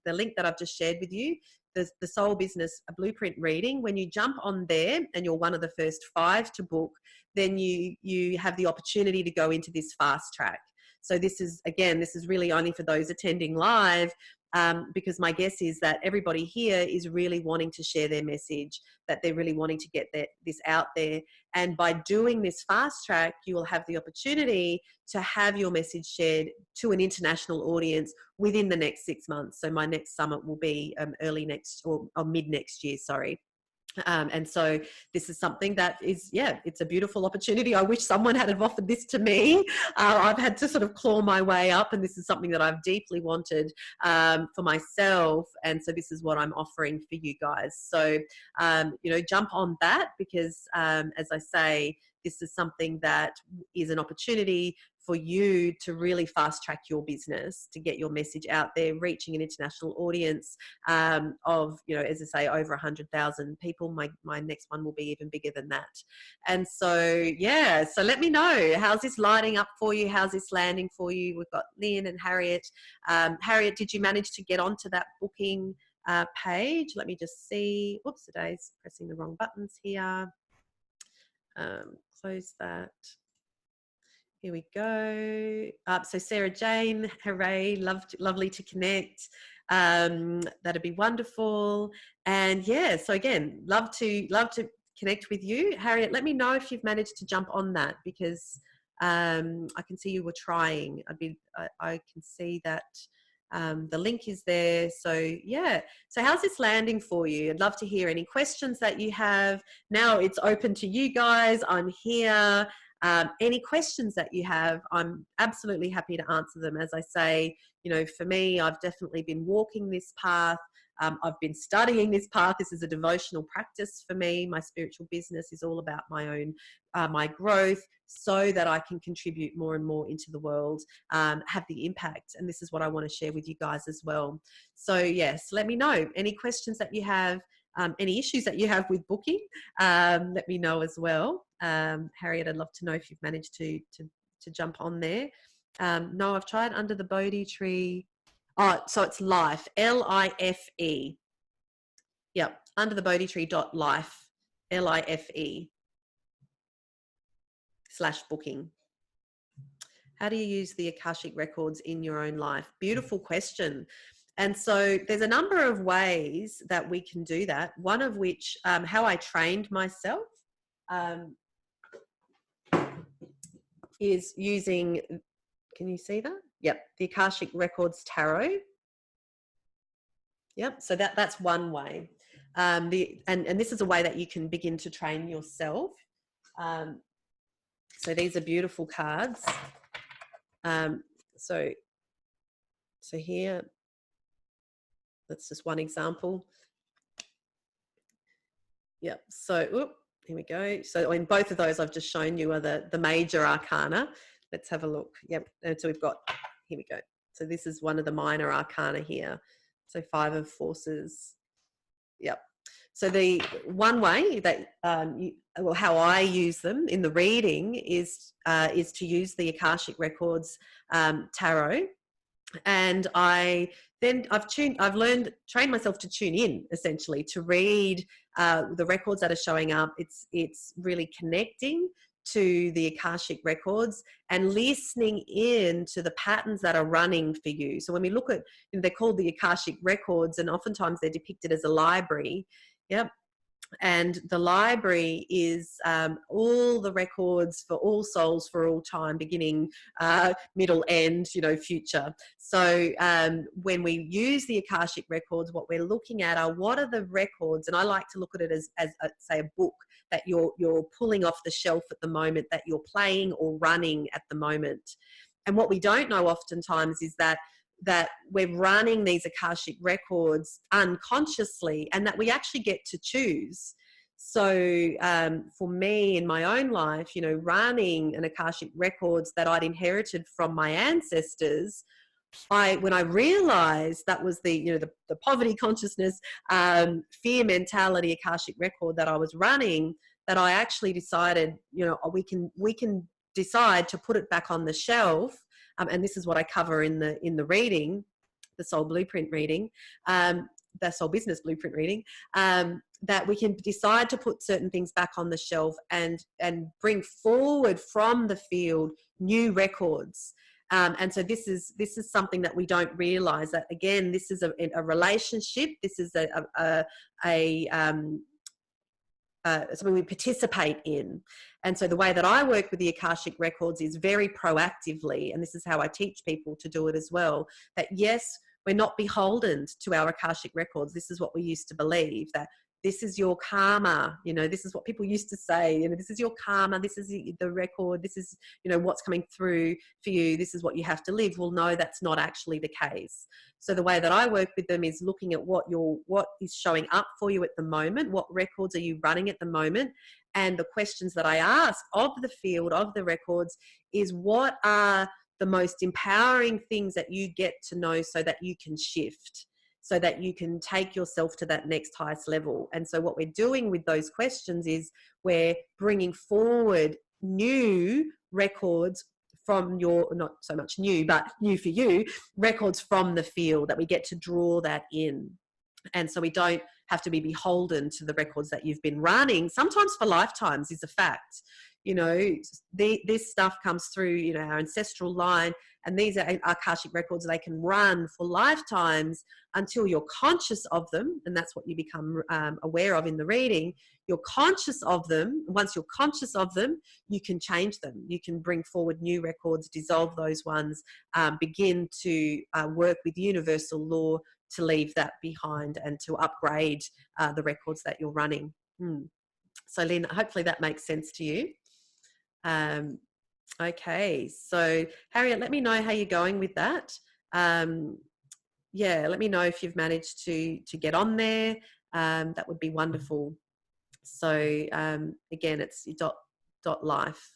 S1: link that I've just shared with you, the Soul Business Blueprint reading. When you jump on there and you're one of the first 5 to book, then you have the opportunity to go into this fast track. So this is really only for those attending live, because my guess is that everybody here is really wanting to share their message, that they're really wanting to get this out there. And by doing this fast track, you will have the opportunity to have your message shared to an international audience within the next 6 months. So my next summit will be early next or mid next year, sorry. And so this is something that is, it's a beautiful opportunity. I wish someone had offered this to me. I've had to sort of claw my way up, and this is something that I've deeply wanted for myself. And so this is what I'm offering for you guys. So, you know, jump on that, because as I say, this is something that is an opportunity for you to really fast track your business, to get your message out there, reaching an international audience of, you know, as I say, over 100,000 people. My next one will be even bigger than that. And so, so let me know, how's this lighting up for you? How's this landing for you? We've got Lynn and Harriet. Harriet, did you manage to get onto that booking page? Let me just see. Oops, today's pressing the wrong buttons here. Close that. Here we go. So Sarah Jane, hooray, lovely to connect. That'd be wonderful. And so again, love to connect with you. Harriet, let me know if you've managed to jump on that, because I can see you were trying. I can see that the link is there. So so how's this landing for you? I'd love to hear any questions that you have. Now it's open to you guys. I'm here. Any questions that you have, I'm absolutely happy to answer them. As I say, you know, for me, I've definitely been walking this path. I've been studying this path. This is a devotional practice for me. My spiritual business is all about my own, my growth, so that I can contribute more and more into the world, have the impact. And this is what I want to share with you guys as well. So yes, let me know any questions that you have, any issues that you have with booking. Let me know as well. Harriet, I'd love to know if you've managed to jump on there. No, I've tried under the Bodhi tree. Oh, so it's life, L-I-F-E. Yep, under the Bodhi tree.life, L-I-F-E /booking. How do you use the Akashic records in your own life? Beautiful question. And so there's a number of ways that we can do that. One of which, how I trained myself, is using, can you see that? Yep, the Akashic Records Tarot. Yep, so that's one way. And this is a way that you can begin to train yourself. So these are beautiful cards. So here, that's just one example. Yep, so here we go. So in both of those I've just shown you are the major arcana. Let's have a look. Yep, and so we've got, here we go. So this is one of the minor arcana here. So 5 of forces. Yep. So the one way that, how I use them in the reading is to use the Akashic Records tarot. And trained myself to tune in, essentially, to read the records that are showing up. It's really connecting to the Akashic records and listening in to the patterns that are running for you. So when we look at, they're called the Akashic records, and oftentimes they're depicted as a library. Yep. And the library is all the records for all souls for all time, beginning, middle, end, future. So when we use the Akashic records, what we're looking at are what are the records, and I like to look at it as say a book that you're pulling off the shelf at the moment, that you're playing or running at the moment. And what we don't know oftentimes is that we're running these Akashic records unconsciously, and that we actually get to choose. So for me in my own life, running an Akashic records that I'd inherited from my ancestors, when I realized that was the poverty consciousness, fear mentality Akashic record that I was running, that I actually decided, we can decide to put it back on the shelf. And this is what I cover in the reading, the soul blueprint reading, the soul business blueprint reading, that we can decide to put certain things back on the shelf and bring forward from the field new records. And so this is something that we don't realize, that again, this is a relationship. This is something we participate in. And so the way that I work with the Akashic records is very proactively, and this is how I teach people to do it as well, that yes, we're not beholden to our Akashic records. This is what we used to believe, that this is your karma, this is what people used to say, this is your karma, this is the record, this is, what's coming through for you, this is what you have to live. Well, no, that's not actually the case. So the way that I work with them is looking at what is showing up for you at the moment, what records are you running at the moment, and the questions that I ask of the field, of the records, is what are the most empowering things that you get to know so that you can shift, so that you can take yourself to that next highest level. And so what we're doing with those questions is we're bringing forward new records from your, not so much new, but new for you, records from the field, that we get to draw that in. And so we don't have to be beholden to the records that you've been running, sometimes for lifetimes, is a fact. This stuff comes through, our ancestral line, and these are Akashic records. They can run for lifetimes until you're conscious of them, and that's what you become aware of in the reading. You're conscious of them. Once you're conscious of them, you can change them. You can bring forward new records, dissolve those ones, begin to work with universal law to leave that behind and to upgrade the records that you're running. So Lynn, hopefully that makes sense to you. Okay, so Harriet, let me know how you're going with that. Yeah, let me know if you've managed to get on there. That would be wonderful. So again, it's dot life.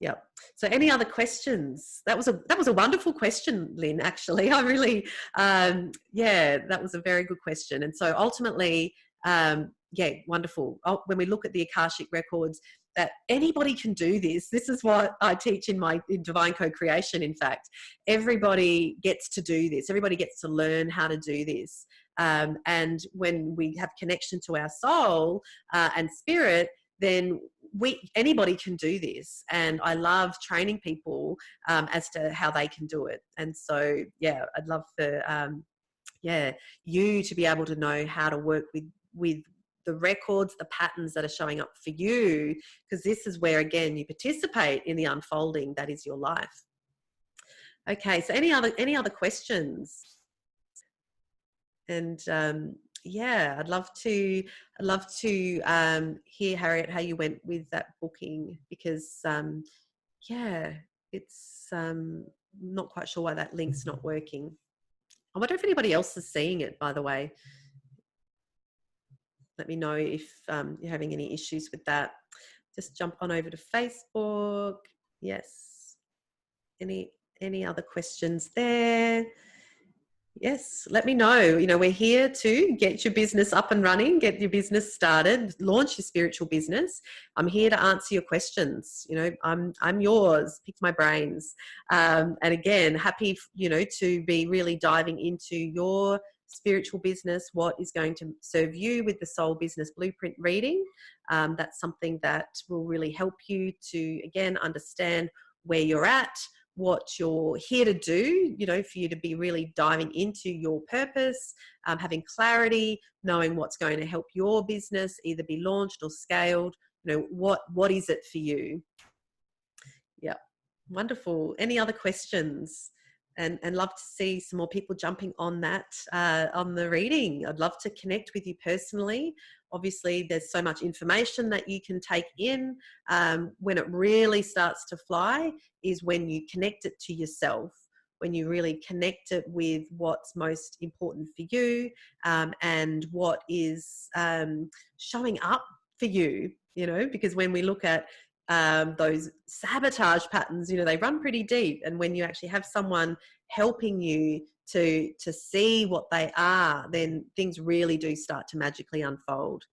S1: Yep. So any other questions? That was a wonderful question, Lynn, actually. I really, yeah, that was a very good question. And so ultimately, yeah, wonderful. When we look at the Akashic records, that anybody can do this. This is what I teach in Divine Co-Creation, in fact. Everybody gets to do this. Everybody gets to learn how to do this. And when we have connection to our soul and spirit, then anybody can do this. And I love training people as to how they can do it. And so, yeah, I'd love for, yeah, you to be able to know how to work with the records, the patterns that are showing up for you, because this is where, again, you participate in the unfolding that is your life. Okay, so any other questions? And yeah, I'd love to hear, Harriet, how you went with that booking, because yeah, it's not quite sure why that link's not working. I wonder if anybody else is seeing it, by the way. Let me know if you're having any issues with that. Just jump on over to Facebook. Yes. Any other questions there? Yes, let me know. You know, we're here to get your business up and running, get your business started, launch your spiritual business. I'm here to answer your questions. You know, I'm yours. Pick my brains. And again, happy, you know, to be really diving into your spiritual business, what is going to serve you with the Soul Business Blueprint reading. That's something that will really help you to, again, understand where you're at, what you're here to do, for you to be really diving into your purpose, having clarity, knowing what's going to help your business either be launched or scaled. What is it for you? Yeah, wonderful. Any other questions? And love to see some more people jumping on that, on the reading. I'd love to connect with you personally. Obviously, there's so much information that you can take in. When it really starts to fly is when you connect it to yourself, when you really connect it with what's most important for you, and what is showing up for you, because when we look at those sabotage patterns, they run pretty deep. And when you actually have someone helping you to see what they are, then things really do start to magically unfold.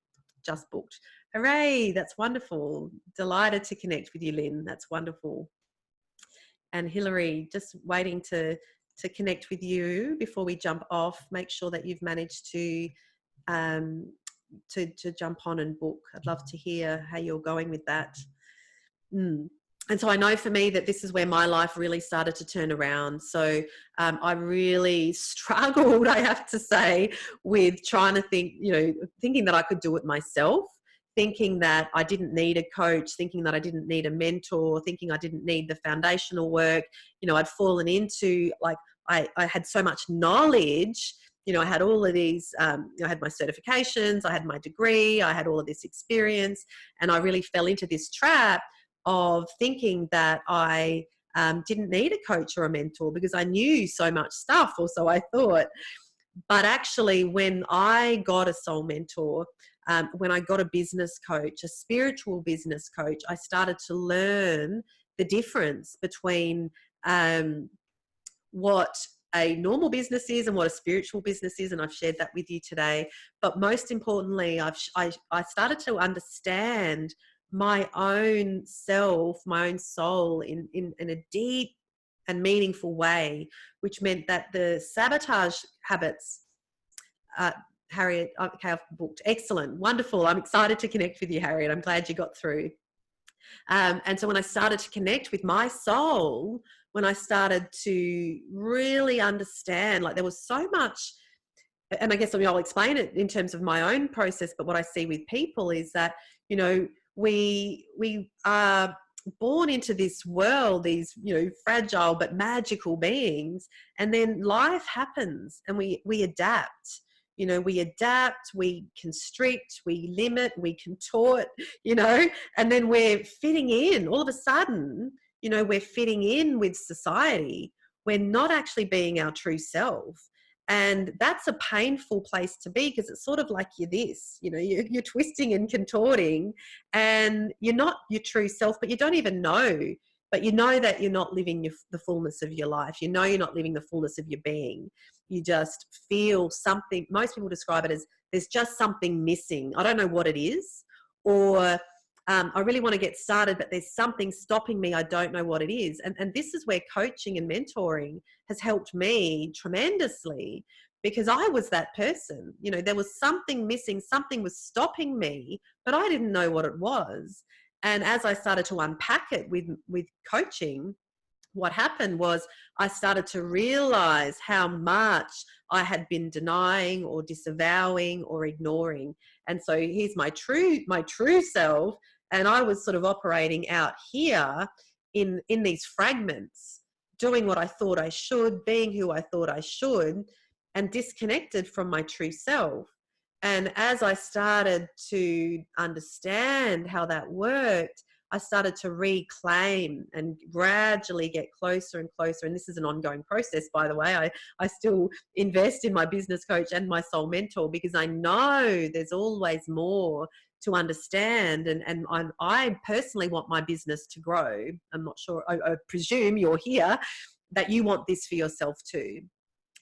S1: Just booked. Hooray, that's wonderful. Delighted to connect with you, Lynn. That's wonderful. And Hillary, just waiting to connect with you before we jump off. Make sure that you've managed to jump on and book. I'd love to hear how you're going with that. And so I know for me that this is where my life really started to turn around. So I really struggled, I have to say, with trying to think, thinking that I could do it myself, thinking that I didn't need a coach, thinking that I didn't need a mentor, thinking I didn't need the foundational work. I'd fallen into, like, I had so much knowledge. I had all of these, I had my certifications, I had my degree, I had all of this experience, and I really fell into this trap of thinking that I didn't need a coach or a mentor because I knew so much stuff, or so I thought. But actually, when I got a soul mentor, when I got a business coach, a spiritual business coach, I started to learn the difference between what a normal business is and what a spiritual business is, and I've shared that with you today. But most importantly, I started to understand my own self, my own soul in a deep and meaningful way, which meant that the sabotage habits, Harriet, okay, I've booked. Excellent. Wonderful. I'm excited to connect with you, Harriet. I'm glad you got through. And so when I started to connect with my soul, when I started to really understand, like, there was so much, and I guess I'll explain it in terms of my own process, but what I see with people is that, we are born into this world, these, fragile but magical beings, and then life happens and we adapt. We adapt, we constrict, we limit, we contort, and then we're fitting in. All of a sudden, we're fitting in with society. We're not actually being our true self. And that's a painful place to be, because it's sort of like you're twisting and contorting, and you're not your true self, but you don't even know. But you know that you're not living the fullness of your life. You're not living the fullness of your being. You just feel something. Most people describe it as there's just something missing. I don't know what it is, or I really want to get started, but there's something stopping me. I don't know what it is. And this is where coaching and mentoring has helped me tremendously, because I was that person. There was something missing, something was stopping me, but I didn't know what it was. And as I started to unpack it with coaching, what happened was I started to realize how much I had been denying or disavowing or ignoring. And so here's my true self. And I was sort of operating out here in these fragments, doing what I thought I should, being who I thought I should, and disconnected from my true self. And as I started to understand how that worked, I started to reclaim and gradually get closer and closer. And this is an ongoing process, by the way. I still invest in my business coach and my soul mentor, because I know there's always more to understand. And I personally want my business to grow. I'm not sure, I presume you're here, that you want this for yourself too.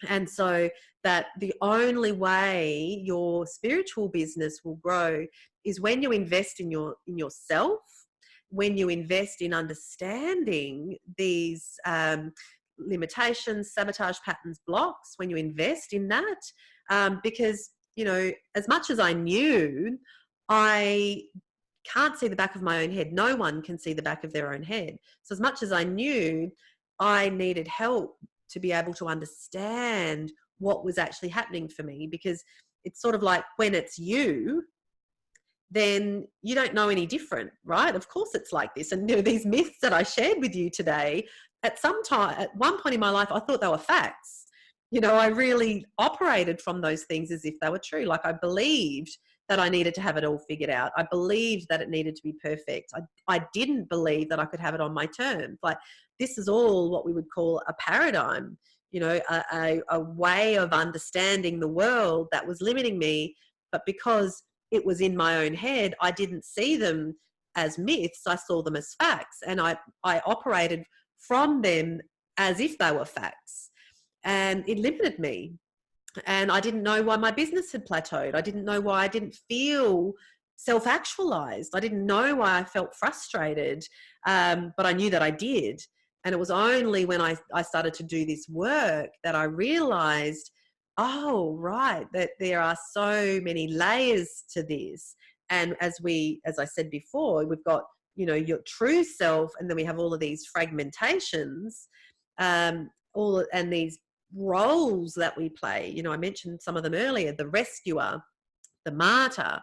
S1: And so that the only way your spiritual business will grow is when you invest in yourself, when you invest in understanding these limitations, sabotage patterns, blocks, when you invest in that, because, you know, as much as I knew, I can't see the back of my own head. No one can see the back of their own head. So as much as I knew, I needed help to be able to understand what was actually happening for me, because it's sort of like when it's you, then you don't know any different, right? Of course it's like this. And, you know, these myths that I shared with you today, at some time, at one point in my life, I thought they were facts. You know, I really operated from those things as if they were true. Like I believed that I needed to have it all figured out. I believed that it needed to be perfect. I didn't believe that I could have it on my terms. Like this is all what we would call a paradigm, you know, a way of understanding the world that was limiting me. But because it was in my own head, I didn't see them as myths. I saw them as facts, and I operated from them as if they were facts, and it limited me. And I didn't know why my business had plateaued. I didn't know why I didn't feel self-actualized. I didn't know why I felt frustrated, but I knew that I did. And it was only when I started to do this work that I realized, oh, right, that there are so many layers to this. And as I said before, we've got, you know, your true self, and then we have all of these fragmentations, and these roles that we play. You know, I mentioned some of them earlier: the rescuer, the martyr,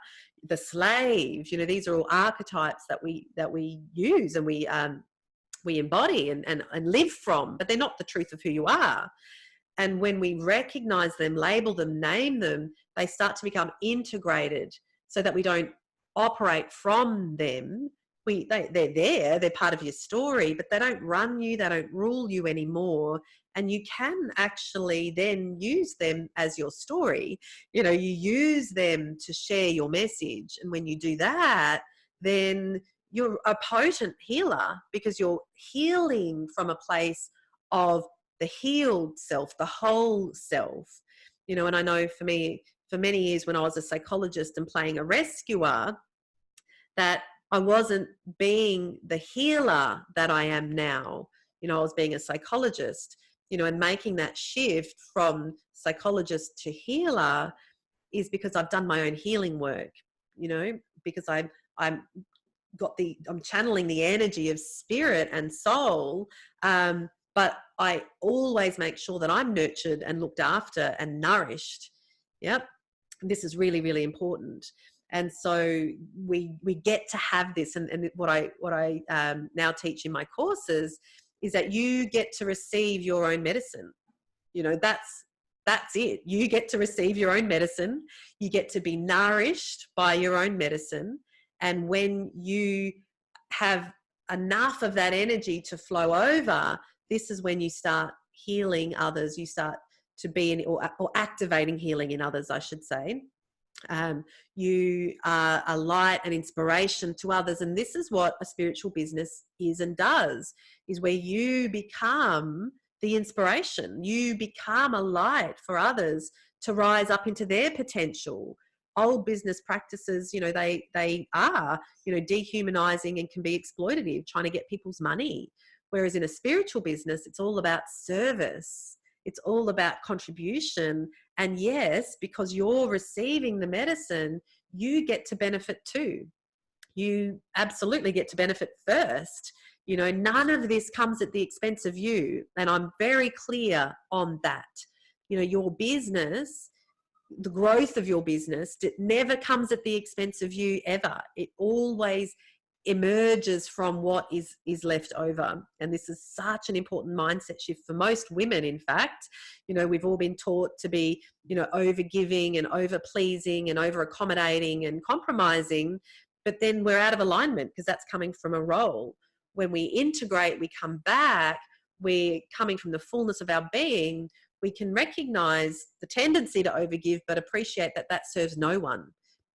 S1: the slave. You know, these are all archetypes that we use and we embody and live from, but they're not the truth of who you are. And when we recognize them, label them, name them, they start to become integrated, so that we don't operate from them. They're there, they're part of your story, but they don't run you, they don't rule you anymore. And you can actually then use them as your story. You know, you use them to share your message. And when you do that, then you're a potent healer, because you're healing from a place of the healed self, the whole self. You know, and I know for me, for many years when I was a psychologist and playing a rescuer, that I wasn't being the healer that I am now. You know, I was being a psychologist, you know, and making that shift from psychologist to healer is because I've done my own healing work, you know, because I'm channeling the energy of spirit and soul. But I always make sure that I'm nurtured and looked after and nourished. Yep. This is really, really important. And so we get to have this. And what I now teach in my courses is that you get to receive your own medicine. You know, that's it. You get to receive your own medicine. You get to be nourished by your own medicine. And when you have enough of that energy to flow over, this is when you start healing others. You start to be in, or activating healing in others, I should say. You are a light and inspiration to others. And this is what a spiritual business is and does, is where you become the inspiration. You become a light for others to rise up into their potential. Old business practices, you know, they are, you know, dehumanizing and can be exploitative, trying to get people's money. Whereas in a spiritual business, it's all about service. It's all about contribution. And yes, because you're receiving the medicine, you get to benefit too. You absolutely get to benefit first. You know, none of this comes at the expense of you. And I'm very clear on that. You know, your business, the growth of your business, it never comes at the expense of you ever. It always emerges from what is left over. And this is such an important mindset shift for most women. In fact, you know, we've all been taught to be, you know, over giving and over pleasing and over accommodating and compromising, but then we're out of alignment because that's coming from a role. When we integrate, we come back, we're coming from the fullness of our being. We can recognize the tendency to overgive, but appreciate that that serves no one,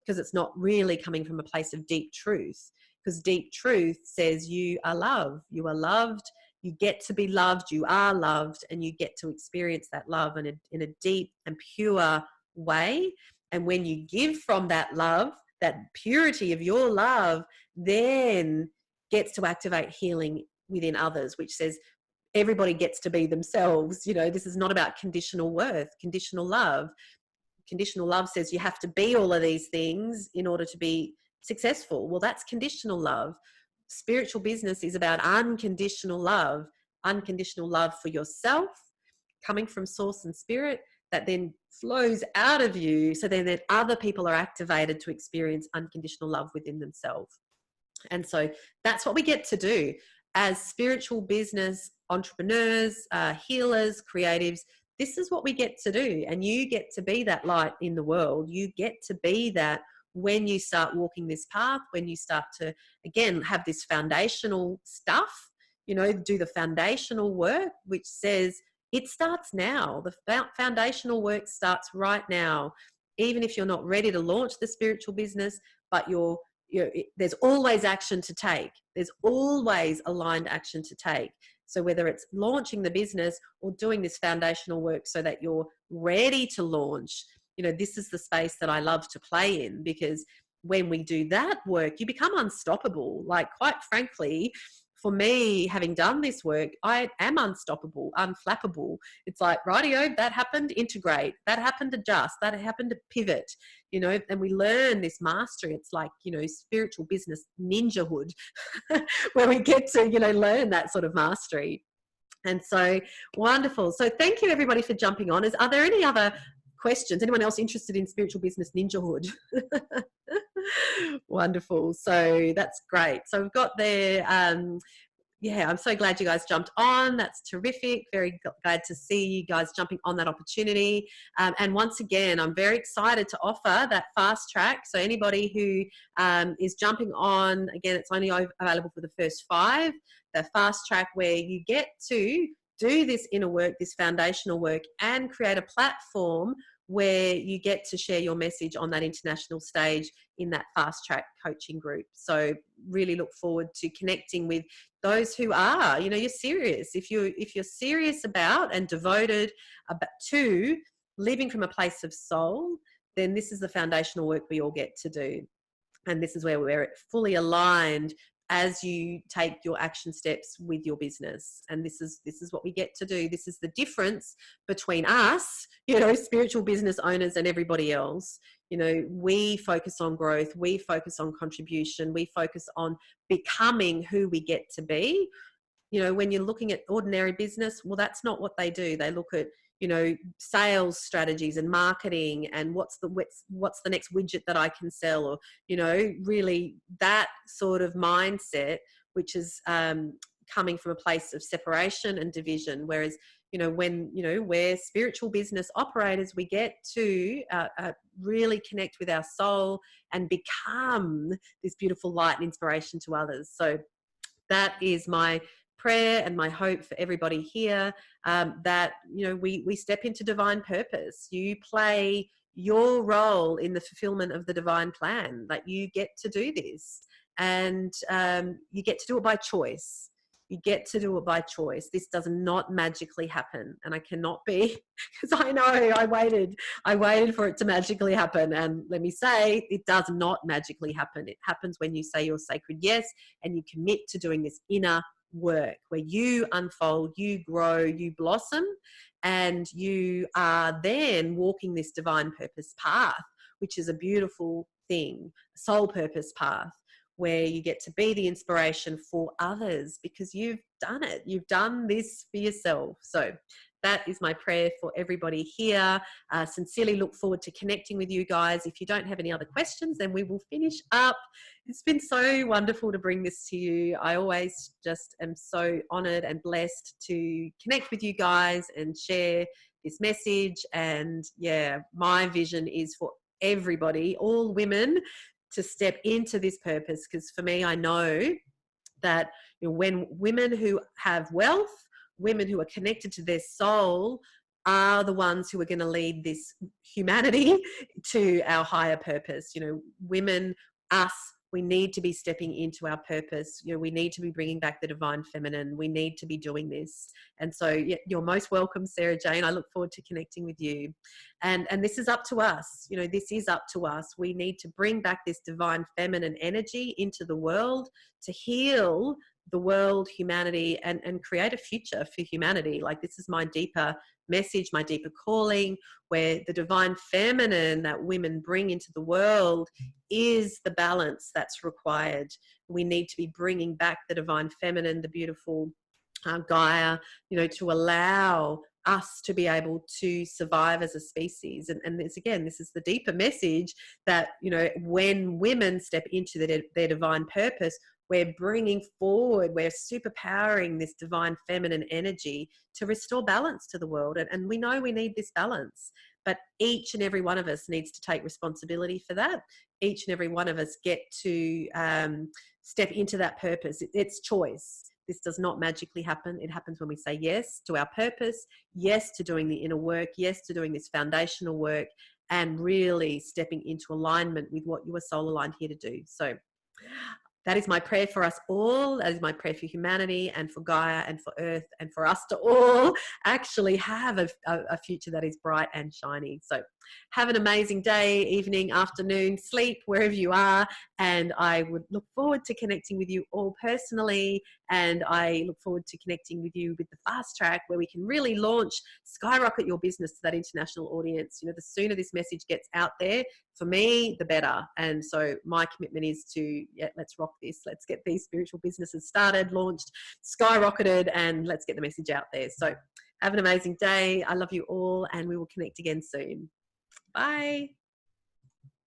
S1: because it's not really coming from a place of deep truth. Because deep truth says you are loved, you get to be loved, you are loved, and you get to experience that love in a deep and pure way. And when you give from that love, that purity of your love then gets to activate healing within others, which says everybody gets to be themselves. You know, this is not about conditional worth, conditional love. conditional love says you have to be all of these things in order to be successful. Well, that's conditional love. Spiritual business is about unconditional love for yourself, coming from source and spirit, that then flows out of you. So then other people are activated to experience unconditional love within themselves. And so that's what we get to do as spiritual business entrepreneurs, healers, creatives. This is what we get to do. And you get to be that light in the world. You get to be that when you start walking this path, when you start to, again, have this foundational stuff, do the foundational work, which says it starts now. The foundational work starts right now. Even if you're not ready to launch the spiritual business, but there's always action to take. There's always aligned action to take. So whether it's launching the business or doing this foundational work so that you're ready to launch, this is the space that I love to play in, because when we do that work, you become unstoppable. Like, quite frankly, for me, having done this work, I am unstoppable, unflappable. It's like, rightio, that happened, integrate. That happened, adjust. That happened, to pivot. And we learn this mastery. It's like, spiritual business ninjahood, where we get to, learn that sort of mastery. And so, wonderful. So thank you, everybody, for jumping on. Are there any other questions? Anyone else interested in spiritual business ninjahood? Wonderful. So that's great. So we've got there. I'm so glad you guys jumped on. That's terrific. Very glad to see you guys jumping on that opportunity. And once again, I'm very excited to offer that fast track. So anybody who is jumping on, again, it's only available for the first 5. The fast track, where you get to do this inner work, this foundational work, and create a platform where you get to share your message on that international stage in that fast track coaching group. So really look forward to connecting with those who are, you're serious. If you're serious about and devoted to living from a place of soul, then this is the foundational work we all get to do. And this is where we're fully aligned as you take your action steps with your business. And this is what we get to do. This is the difference between us, spiritual business owners, and everybody else. We focus on growth, we focus on contribution, we focus on becoming who we get to be. When you're looking at ordinary business, well, that's not what they do. They look at, sales strategies and marketing, and what's the next widget that I can sell, or, really that sort of mindset, which is coming from a place of separation and division. Whereas, we're spiritual business operators, we get to really connect with our soul and become this beautiful light and inspiration to others. So that is my prayer and my hope for everybody here, that we step into divine purpose. You play your role in the fulfillment of the divine plan. Like, you get to do this, and you get to do it by choice. You get to do it by choice. This does not magically happen, and I cannot be, because I know I waited for it to magically happen, and let me say, it does not magically happen. It happens when you say your sacred yes and you commit to doing this inner work, where you unfold, you grow, you blossom, and you are then walking this divine purpose path, which is a beautiful thing, soul purpose path, where you get to be the inspiration for others, because you've done it. You've done this for yourself. So that is my prayer for everybody here. Sincerely look forward to connecting with you guys. If you don't have any other questions, then we will finish up. It's been so wonderful to bring this to you. I always just am so honored and blessed to connect with you guys and share this message. And yeah, my vision is for everybody, all women, to step into this purpose. Because for me, I know that when women who have wealth, women who are connected to their soul, are the ones who are going to lead this humanity to our higher purpose. Women, us, we need to be stepping into our purpose. We need to be bringing back the divine feminine. We need to be doing this. And so you're most welcome, Sarah Jane. I look forward to connecting with you. And this is up to us. This is up to us. We need to bring back this divine feminine energy into the world to heal the world, humanity, and create a future for humanity. Like, this is my deeper message, my deeper calling, where the divine feminine that women bring into the world is the balance that's required. We need to be bringing back the divine feminine, the beautiful Gaia, to allow us to be able to survive as a species. And this, again, this is the deeper message that, when women step into their divine purpose, we're bringing forward, we're superpowering this divine feminine energy to restore balance to the world. And we know we need this balance, but each and every one of us needs to take responsibility for that. Each and every one of us get to step into that purpose. It's choice. This does not magically happen. It happens when we say yes to our purpose, yes to doing the inner work, yes to doing this foundational work, and really stepping into alignment with what you are soul aligned here to do. So that is my prayer for us all. That is my prayer for humanity and for Gaia and for Earth, and for us to all actually have a future that is bright and shiny. So have an amazing day, evening, afternoon, sleep, wherever you are. And I would look forward to connecting with you all personally. And I look forward to connecting with you with the fast track, where we can really launch, skyrocket your business to that international audience. The sooner this message gets out there, for me, the better. And so my commitment is to, let's rock this. Let's get these spiritual businesses started, launched, skyrocketed, and let's get the message out there. So have an amazing day. I love you all, and we will connect again soon. Bye.